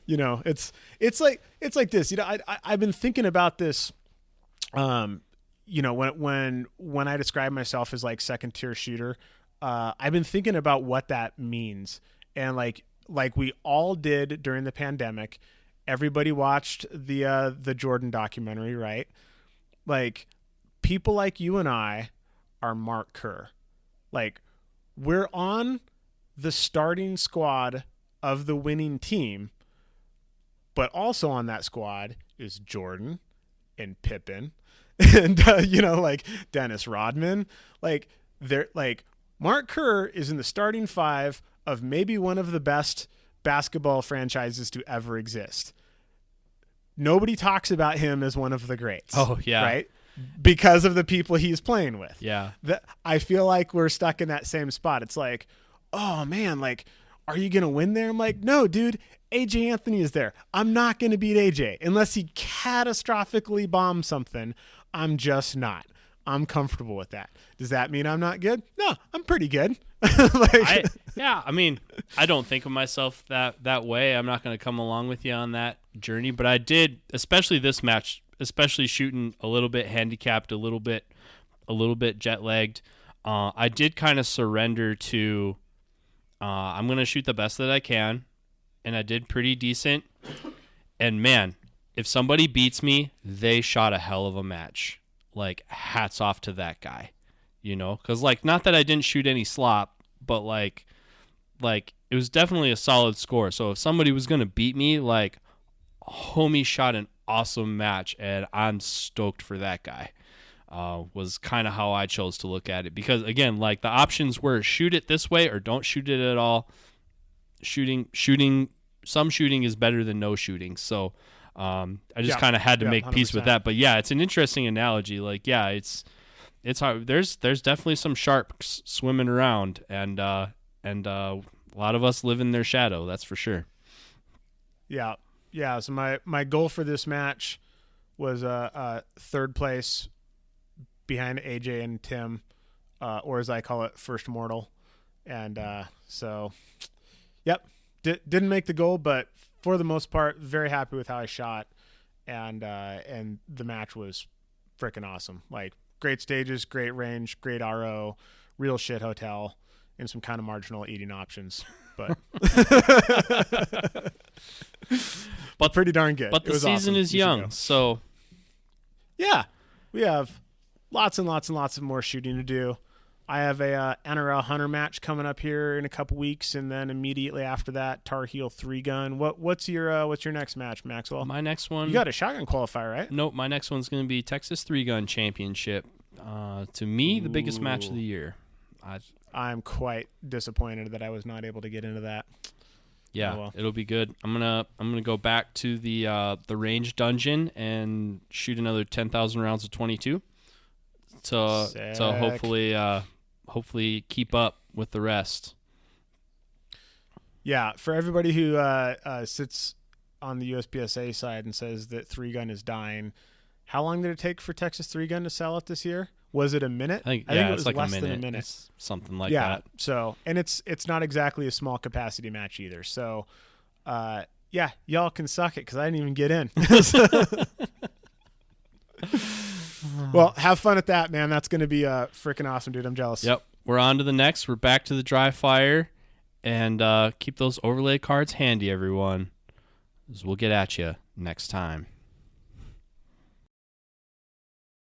it's like this. I've been thinking about this. When I describe myself as like second tier shooter, I've been thinking about what that means. And like we all did during the pandemic, everybody watched the Jordan documentary, right? Like, people like you and I are Mark Kerr. Like, we're on the starting squad of the winning team, but also on that squad is Jordan and Pippen and like Dennis Rodman. Like, they're like, Mark Kerr is in the starting 5 of maybe one of the best basketball franchises to ever exist. Nobody talks about him as one of the greats. Oh yeah, right? Because of the people he's playing with. Yeah, I feel like we're stuck in that same spot. It's like, oh man, like, are you gonna win there? I'm like, no, dude. AJ Anthony is there. I'm not gonna beat AJ unless he catastrophically bombs something. I'm just not. I'm comfortable with that. Does that mean I'm not good? No, I'm pretty good. I don't think of myself that way. I'm not going to come along with you on that journey, but I did, especially this match, especially shooting a little bit handicapped, a little bit jet lagged. I did kind of surrender to, I'm going to shoot the best that I can, and I did pretty decent. And man, if somebody beats me, they shot a hell of a match. Like, hats off to that guy, because like, not that I didn't shoot any slop, but like it was definitely a solid score. So if somebody was going to beat me, like, homie shot an awesome match, and I'm stoked for that guy. Was kind of how I chose to look at it, because again, like, the options were shoot it this way or don't shoot it at all. Some shooting is better than no shooting. So I just kind of had to make 100%. Peace with that. But yeah, it's an interesting analogy. Like, yeah, it's hard. There's definitely some sharks swimming around, and a lot of us live in their shadow. That's for sure. Yeah. So my goal for this match was third place behind AJ and Tim, or as I call it, first mortal. And so, yep, didn't make the goal, but for the most part, very happy with how I shot, and the match was freaking awesome. Like, great stages, great range, great RO, real shit hotel, and some kind of marginal eating options, but pretty darn good. But the season is young, so yeah, we have lots and lots and lots of more shooting to do. I have a NRL Hunter match coming up here in a couple weeks, and then immediately after that, Tar Heel 3-gun. What's your next match, Maxwell? My next one. You got a shotgun qualifier, right? Nope. My next one's going to be Texas 3-gun championship. To me, the biggest match of the year. I'm quite disappointed that I was not able to get into that. Yeah, well. It'll be good. I'm gonna go back to the range dungeon and shoot another 10,000 rounds of 22. So hopefully keep up with the rest. Yeah, for everybody who sits on the USPSA side and says that 3-gun is dying, how long did it take for Texas 3-gun to sell it this year? Was it a minute? I think it it's was like less a minute. than a minute. It's something like that. So, and it's not exactly a small capacity match either. So, yeah, y'all can suck it because I didn't even get in. Well, have fun at that, man. That's going to be freaking awesome, dude. I'm jealous. Yep. We're on to the next. We're back to the dry fire. And keep those overlay cards handy, everyone. 'Cause we'll get at you next time.